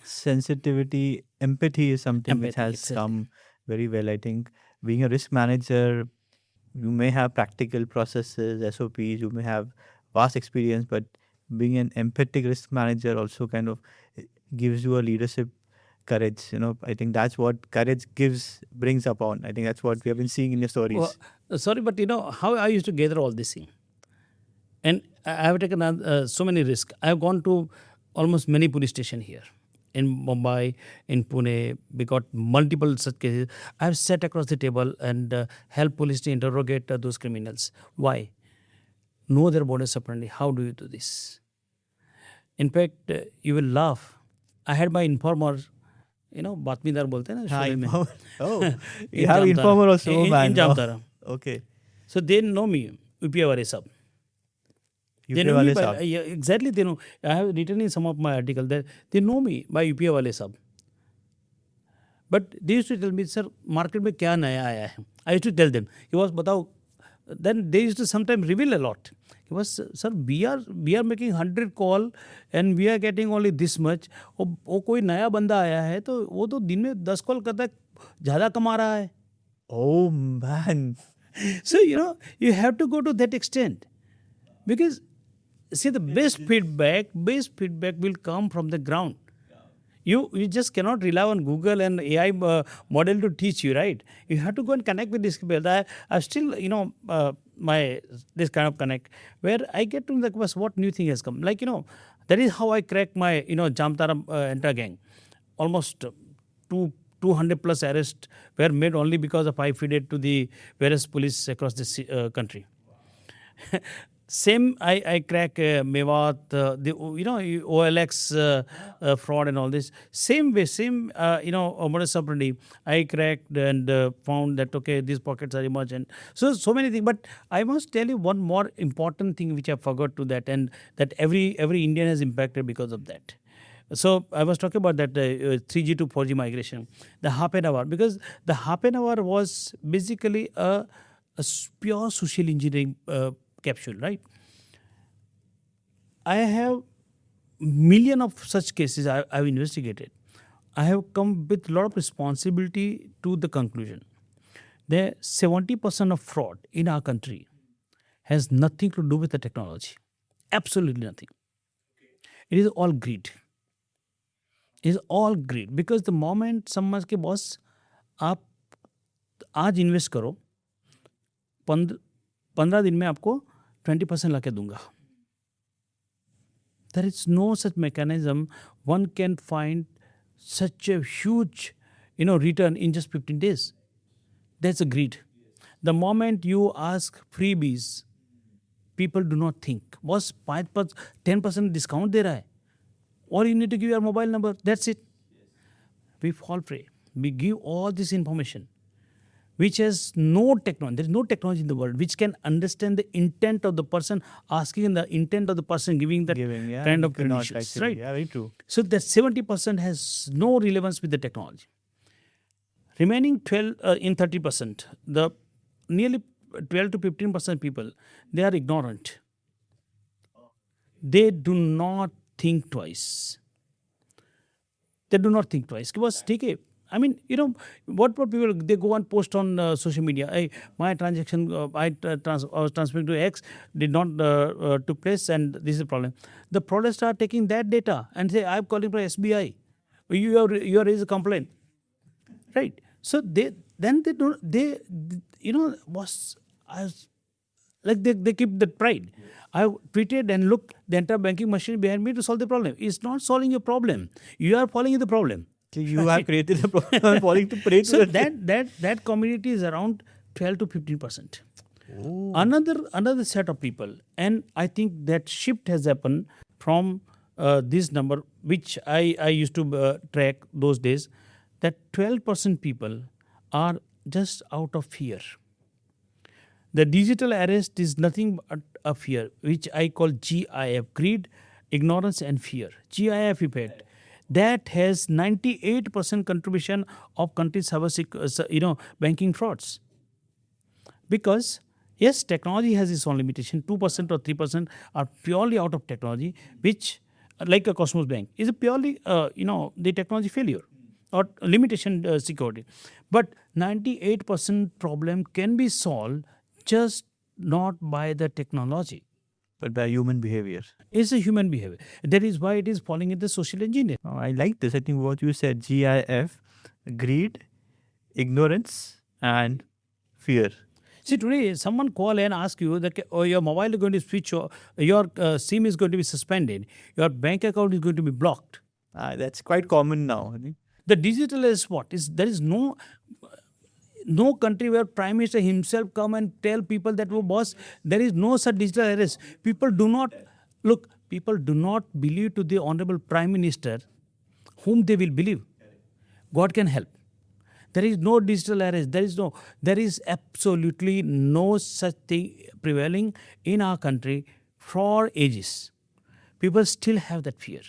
sensitivity, empathy is something which empathic. has Exactly. come very well. I think being a risk manager, you may have practical processes, SOPs, you may have vast experience, but being an empathic risk manager also kind of gives you a leadership courage. I think that's what courage brings upon. I think that's what we have been seeing in your Well, stories. sorry, but how I used to gather all this thing. And I have taken so many risks. I have gone to almost many police stations here in Mumbai, in Pune. We got multiple such cases. I have sat across the table and helped police to interrogate those criminals. Why? Know their modus operandi. How do you do this? In fact, you will laugh. I had my informer, बातमीदार बोलते हैं ना Hi, Sholay में, informer. Oh, you in have Jamtara, informer also. Oh, in man. Wow. Jamtara. Okay. So they know me, UPI वाले सब. They UPI know me wale by saab. yeah, exactly. They know. I have written in some of my articles that they know me by UPI wale sab. But they used to tell me, sir, market में क्या नया आया है? I used to tell them. He was बताओ. Then they used to sometimes reveal a lot. He was, sir, we are making 100 call and we are getting only this much. वो कोई नया बंदा आया है तो वो तो दिन में 10 कॉल करता है, ज़्यादा कमा रहा है. Oh, man. So you have to go to that extent, because see, the best feedback will come from the ground. You just cannot rely on Google and AI model to teach you, right? You have to go and connect with these people. I still my this kind of connect where I get to know what new thing has come. Like that is how I crack my Jamtara Entra gang. Almost 200 plus arrests were made only because of I feed it to the various police across the country. Same, I crack Mewat, the OLX fraud and all this. Same way, same modus operandi. I cracked and found that okay, these pockets are emergent. So many things. But I must tell you one more important thing which I forgot to that, and that every Indian is impacted because of that. So I was talking about that 3G to 4G migration, the half an hour, because the half an hour was basically a pure social engineering capsule, right? I have million of such cases I've investigated. I have come with a lot of responsibility to the conclusion that 70% of fraud in our country has nothing to do with the technology. Absolutely nothing. It is all greed. It is all greed. Because the moment someone के boss आप आज invest करो 15 दिन में आपको 20% ला के दूंगा. There is no such mechanism. One can find such a huge, return in just 15 days. That's a greed. The moment you ask freebies, people do not think. Boss 5%, 10% discount दे रहा है. All you need to give your mobile number. That's it. We fall prey. We give all this information, which has no technology. There is no technology in the world which can understand the intent of the person asking and the intent of the person giving that Yeah, kind you of cannot credentials, actually. right? Yeah, very true. So that 70% has no relevance with the technology. Remaining 12 in 30%, the nearly 12 to 15% people, they are ignorant. They do not think twice. They do not think twice. Because I mean, what people, they go and post on social media. Hey, my transaction, I was transferring to X, did not took place, and this is the problem. The fraudsters are taking that data and say, I'm calling for SBI. You are raised a complaint, right? So they don't was as like they keep that pride. I tweeted and look, the entire banking machine behind me to solve the problem. It's not solving your problem. You are falling in the problem. So you have created a problem falling to prey to So that. that community is around 12 to 15%. Oh. Another set of people, and I think that shift has happened from this number, which I used to track those days, that 12% people are just out of fear. The digital arrest is nothing but a fear, which I call GIF, greed, ignorance, and fear. GIF effect that has 98% contribution of country's banking frauds. Because yes, technology has its own limitation. 2% or 3% are purely out of technology, which, like a Cosmos Bank, is a purely the technology failure or limitation security. But 98% problem can be solved just not by the technology. But by human behavior. It's a human behavior. That is why it is falling in the social engineering. Oh, I like this. I think what you said, GIF, greed, ignorance, and fear. See, today someone call and ask you that your mobile is going to switch, or your SIM is going to be suspended, your bank account is going to be blocked. That's quite common now. I think. The digital is what is there is no country where prime minister himself come and tell people that, oh boss, there is no such digital arrest. People do not believe to the honorable prime minister, whom they will believe. God can help. There is no digital arrest. There is absolutely no such thing prevailing in our country for ages. People still have that fear.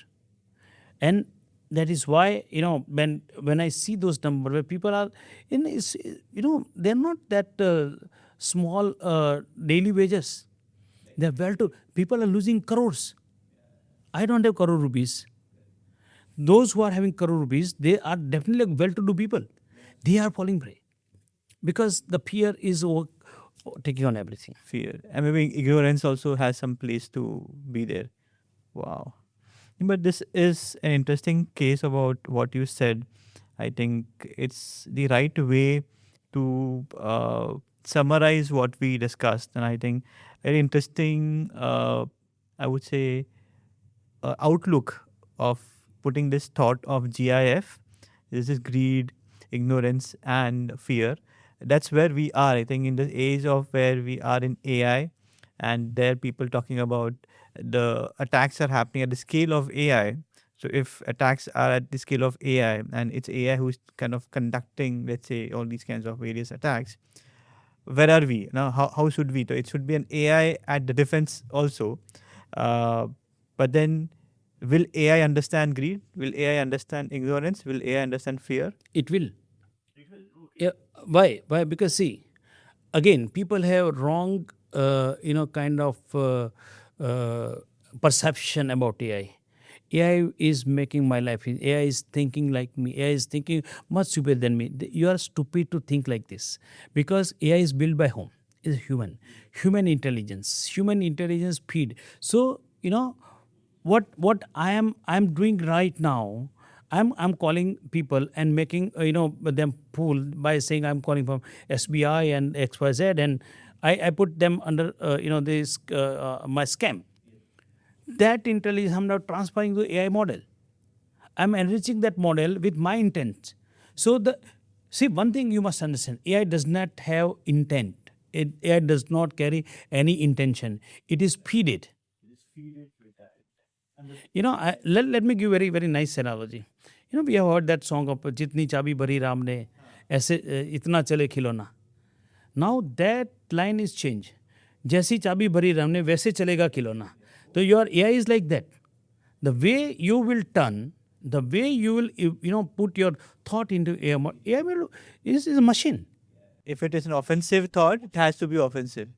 And that is why, when I see those numbers where people are they're not that small daily wages. They're people are losing crores. I don't have crore rupees. Those who are having crore rupees, they are definitely well-to-do people. They are falling prey because the fear is taking on everything. Fear. And maybe ignorance also has some place to be there. Wow. But this is an interesting case about what you said. I think it's the right way to summarize what we discussed. And I think very interesting, I would say, outlook of putting this thought of GIF. This is greed, ignorance, and fear. That's where we are, I think, in the age of where we are in AI, and there people talking about the attacks are happening at the scale of AI. So if attacks are at the scale of AI and it's AI who's kind of conducting, let's say, all these kinds of various attacks, where are we now? How should we? So it should be an AI at the defense also. But then, will AI understand greed? Will AI understand ignorance? Will AI understand fear? It will. Yeah. Why? Why? Because see, again, people have wrong, kind of perception about AI. AI is making my life. AI is thinking like me. AI is thinking much superior than me. You are stupid to think like this, because AI is built by whom? Is human. Human intelligence. Human intelligence feed. So what I'm doing right now. I'm calling people and making them fool by saying I'm calling from SBI and XYZ, and I put them under this my scam. That intelligence I'm now transferring to AI model. I'm enriching that model with my intent. So one thing you must understand: AI does not have intent. AI does not carry any intention. It is feeded. Let me give very very nice analogy. We have heard that song of "Jitni chabi bhari Ram ne, aise itna chale खिलौना." Now that line is changed. जैसी चाबी भरी राम ने वैसे चलेगा खिलौना. So your AI is like that. The way you will turn, the way you will put your thought into AI is a machine. If it is an offensive thought, it has to be offensive.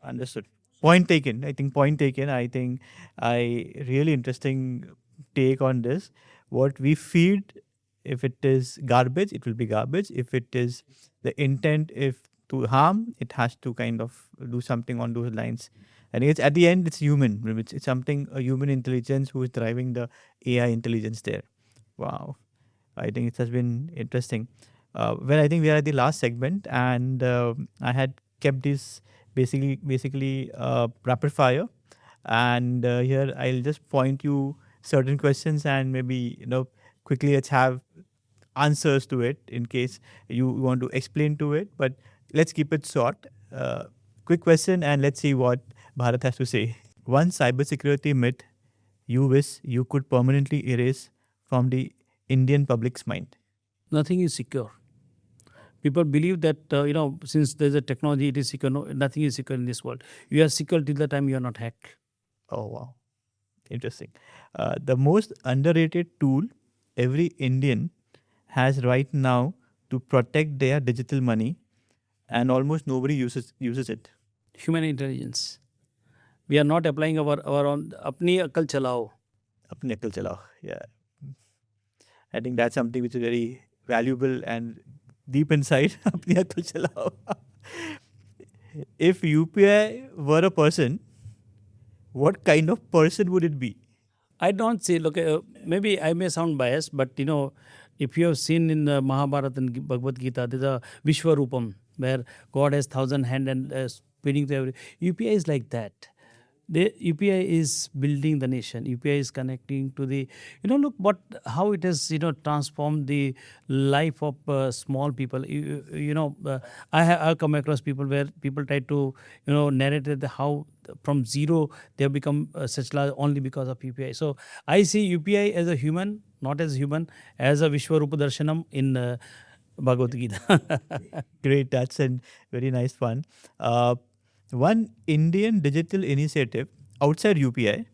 Understood. Point taken. I think point taken. I think really interesting take on this. What we feed, if it is garbage, it will be garbage. If it is the intent, if to harm, it has to kind of do something on those lines. And it's at the end, it's human. It's something, a human intelligence who is driving the AI intelligence there. Wow. I think it has been interesting. Well, I think we are at the last segment, and I had kept this basically rapid fire. And here I'll just point you certain questions, and maybe quickly let's have answers to it in case you want to explain to it. But let's keep it short. Quick question, and let's see what Bharat has to say. One cybersecurity myth you wish you could permanently erase from the Indian public's mind. Nothing is secure. People believe that since there's a technology, it is secure. No, nothing is secure in this world. You are secure till the time you are not hacked. Oh, wow. Interesting. The most underrated tool every Indian has right now to protect their digital money, and almost nobody uses it. Human intelligence. We are not applying our own. अपनी अकल चलाओ. अपनी अक्ल चलाओ. Yeah. I think that's something which is very valuable and deep inside. अपनी अक्ल चलाओ. If UPI were a person, what kind of person would it be? I don't say, look, maybe I may sound biased, but if you have seen in the Mahabharata and Bhagavad Gita, there's a Vishwarupam, where God has 1,000 hands and speaking to every. UPI is like that. The UPI is building the nation. UPI is connecting to the, look how it has, transformed the life of small people. I have come across people where people try to, narrate how from zero they have become such large only because of UPI. So I see UPI as a human, not as human, as a Vishwarupa Darshanam in Bhagavad Gita. Great, that's a very nice one. One Indian digital initiative outside UPI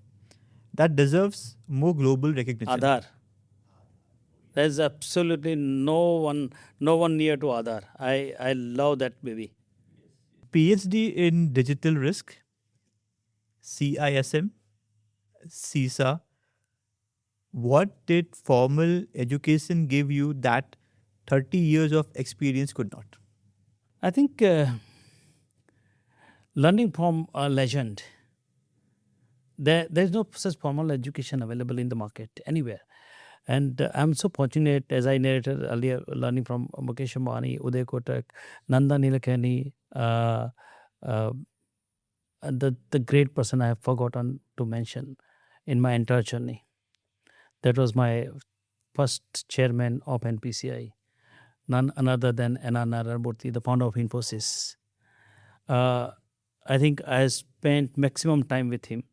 that deserves more global recognition. Aadhaar. There's absolutely no one near to Aadhaar. I love that baby. PhD in digital risk, CISM, CISA. What did formal education give you that 30 years of experience could not? I think learning from a legend. There's no such formal education available in the market anywhere. And I'm so fortunate, as I narrated earlier, learning from Mukesh Ambani, Uday Kotak, Nanda Nilekani, the great person I have forgotten to mention in my entire journey. That was my first chairman of NPCI, none other than N.R. Narayana, the founder of Infosys. I think I spent maximum time with him,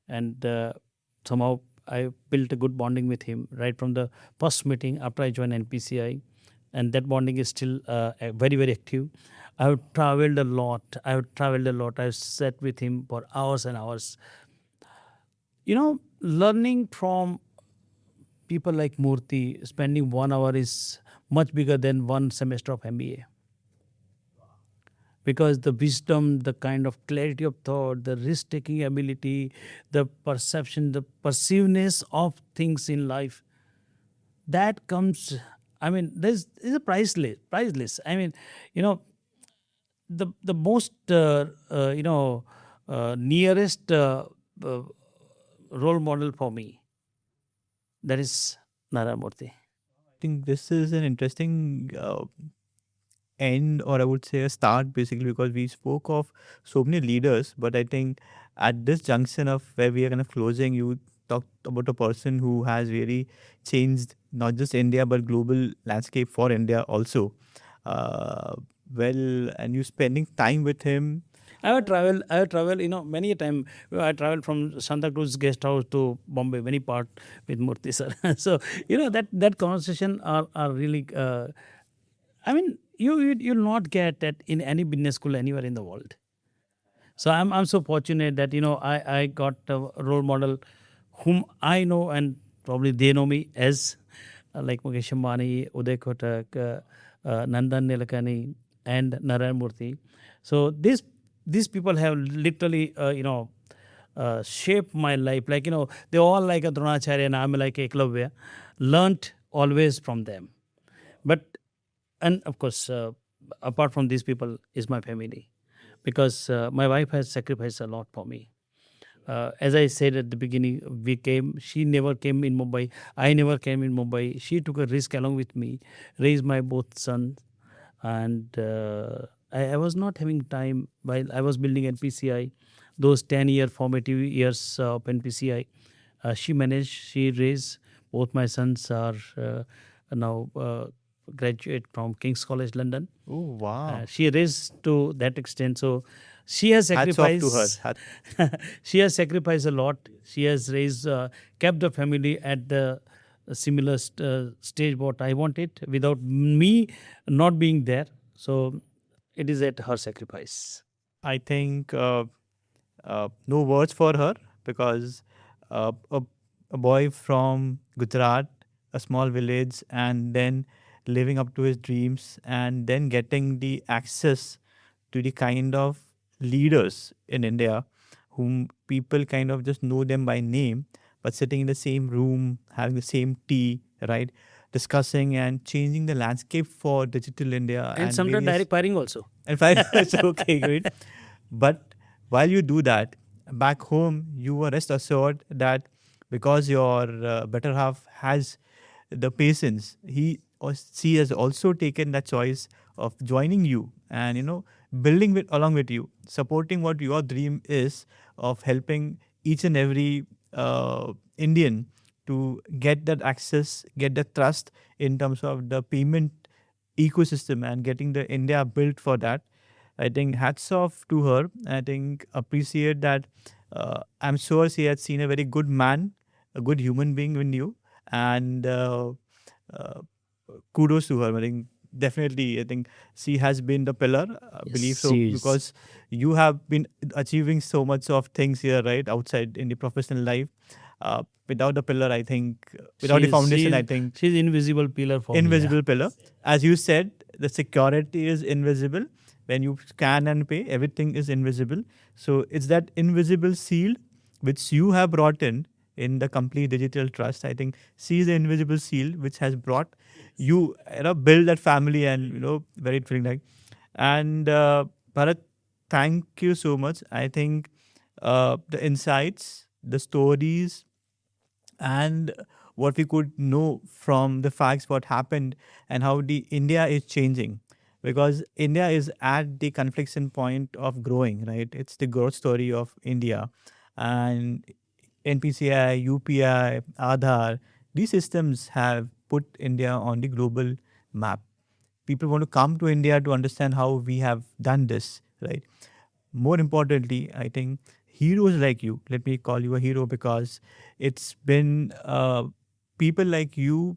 and somehow I built a good bonding with him right from the first meeting after I joined NPCI, and that bonding is still very, very active. I have traveled a lot. I've sat with him for hours and hours. Learning from people like Murthy, spending 1 hour is much bigger than one semester of MBA. Because the wisdom, the kind of clarity of thought, the risk-taking ability, the perception, the perceiveness of things in life, that comes, is a priceless. The most, nearest role model for me, that is Narayana Murthy. I think this is an interesting end, or I would say a start, basically, because we spoke of so many leaders, but I think at this junction of where we are kind of closing, you talked about a person who has really changed not just India but global landscape for India also. And you spending time with him. I have traveled, many a time. I traveled from Santa Cruz guest house to Bombay, many part with Murthy sir. So, that conversation are really, you'll not get that in any business school anywhere in the world. So I'm so fortunate that, I got a role model whom I know, and probably they know me as like Mukesh Ambani, Uday Kotak, Nandan Nilekani, and Narayana Murthy. So these people have literally, shaped my life. Like, they all like a Dronacharya and I'm like Eklavya. Learned always from them. And of course, apart from these people is my family. Because my wife has sacrificed a lot for me. As I said at the beginning, she never came in Mumbai. I never came in Mumbai. She took a risk along with me, raised my both sons. And I was not having time while I was building NPCI. Those 10-year formative years of NPCI, she managed, she raised. Both my sons are now graduate from King's College, London. Oh, wow. She raised to that extent. So she has sacrificed. Hats off to her. She has sacrificed a lot. She has raised, kept the family at the a similar stage what I wanted without me not being there. So it is at her sacrifice. I think no words for her because a boy from Gujarat, a small village, and then living up to his dreams, and then getting the access to the kind of leaders in India whom people kind of just know them by name, but sitting in the same room, having the same tea, right? Discussing and changing the landscape for digital India And and sometimes various direct firing also. and five it's okay, great. But while you do that, back home, you are rest assured that because your better half has the patience, he or she has also taken that choice of joining you and building with along with you, supporting what your dream is of helping each and every Indian to get that access, get the trust in terms of the payment ecosystem and getting the India built for that. I think hats off to her. I think appreciate that. I'm sure she had seen a very good man, a good human being in you, and uh, kudos to her. I think definitely, I think she has been the pillar. Believe Yes, so she is. because you have been achieving so much of things here, right, outside in the professional life. Without the pillar, I think, without the foundation, I think She's invisible pillar for me. Yeah. invisible pillar. As you said, the security is invisible. When you scan and pay, everything is invisible. So it's that invisible seal which you have brought in the complete digital trust. I think see the invisible seal which has brought you, build that family and very feeling like. And Bharat, thank you so much. I think the insights, the stories, and what we could know from the facts what happened and how the India is changing, because India is at the confliction point of growing, right? It's the growth story of India. And NPCI, UPI, Aadhaar, these systems have put India on the global map. People want to come to India to understand how we have done this, right? More importantly, I think heroes like you, let me call you a hero because it's been people like you,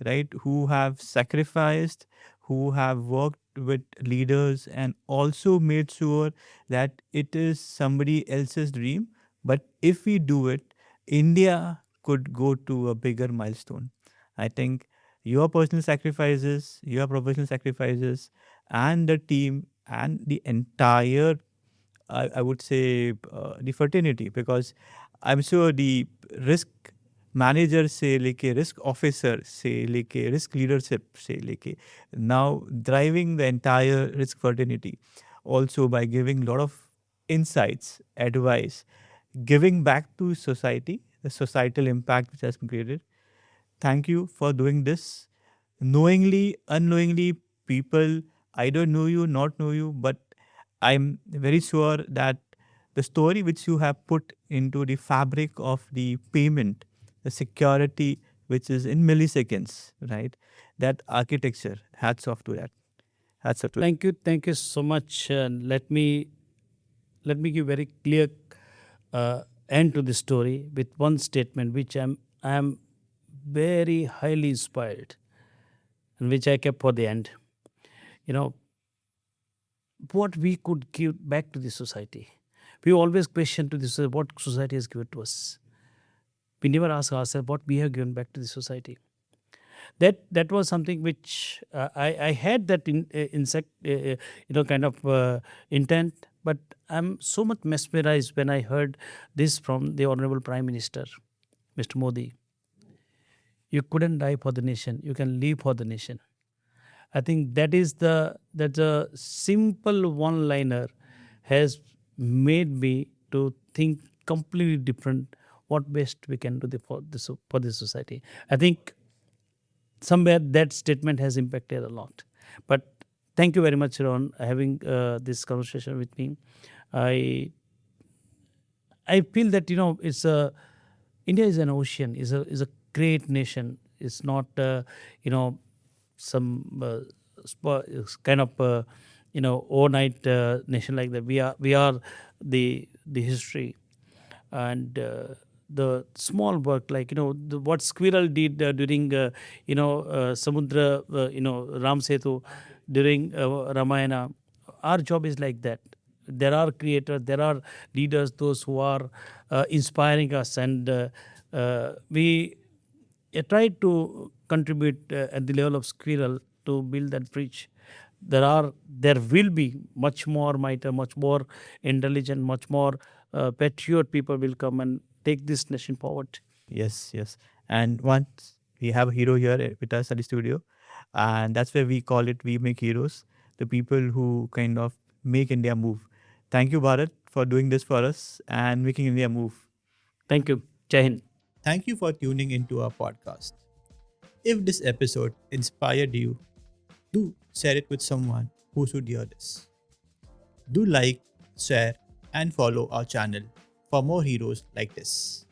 right, who have sacrificed, who have worked with leaders and also made sure that it is somebody else's dream. But if we do it, India could go to a bigger milestone. I think your personal sacrifices, your professional sacrifices, and the team and the entire I would say the fraternity, because I'm sure the risk manager say like a risk officer say like a risk leadership say like a now driving the entire risk fraternity also by giving a lot of insights, advice, giving back to society, the societal impact which has been created. Thank you for doing this. Knowingly, unknowingly, people either know you, not know you, but I'm very sure that the story which you have put into the fabric of the payment, the security which is in milliseconds, right? That architecture, hats off to that. Hats off to Thank you so much. Let me give very clear end to the story with one statement, which I am very highly inspired, and which I kept for the end. You know what we could give back to the society. We always question to this what society has given to us. We never ask ourselves what we have given back to the society. That was something which I had that kind of intent, but I'm so much mesmerized when I heard this from the Honorable Prime Minister, Mr. Modi. You couldn't die for the nation; you can live for the nation. I think that's a simple one-liner has made me to think completely different. What best we can do for the society. I think somewhere that statement has impacted a lot. But thank you very much, Ron, having this conversation with me. I I feel that it's a India is an ocean, is a great nation. It's not some kind of overnight nation like that. We are the history, and the small work, like what squirrel did during Samudra, Ram Setu, during Ramayana. Our job is like that. There are creators, there are leaders, those who are inspiring us, and we try to contribute at the level of squirrel to build that bridge. There will be much more mightier, much more intelligent, much more patriot people will come and take this nation forward. Yes, yes. And once we have a hero here with us at the studio, and that's where we call it We Make Heroes, the people who kind of make India move. Thank you, Bharat, for doing this for us and making India move. Thank you. Jai Hind. Thank you for tuning into our podcast. If this episode inspired you, do share it with someone who should hear this. Do like, share, and follow our channel for more heroes like this.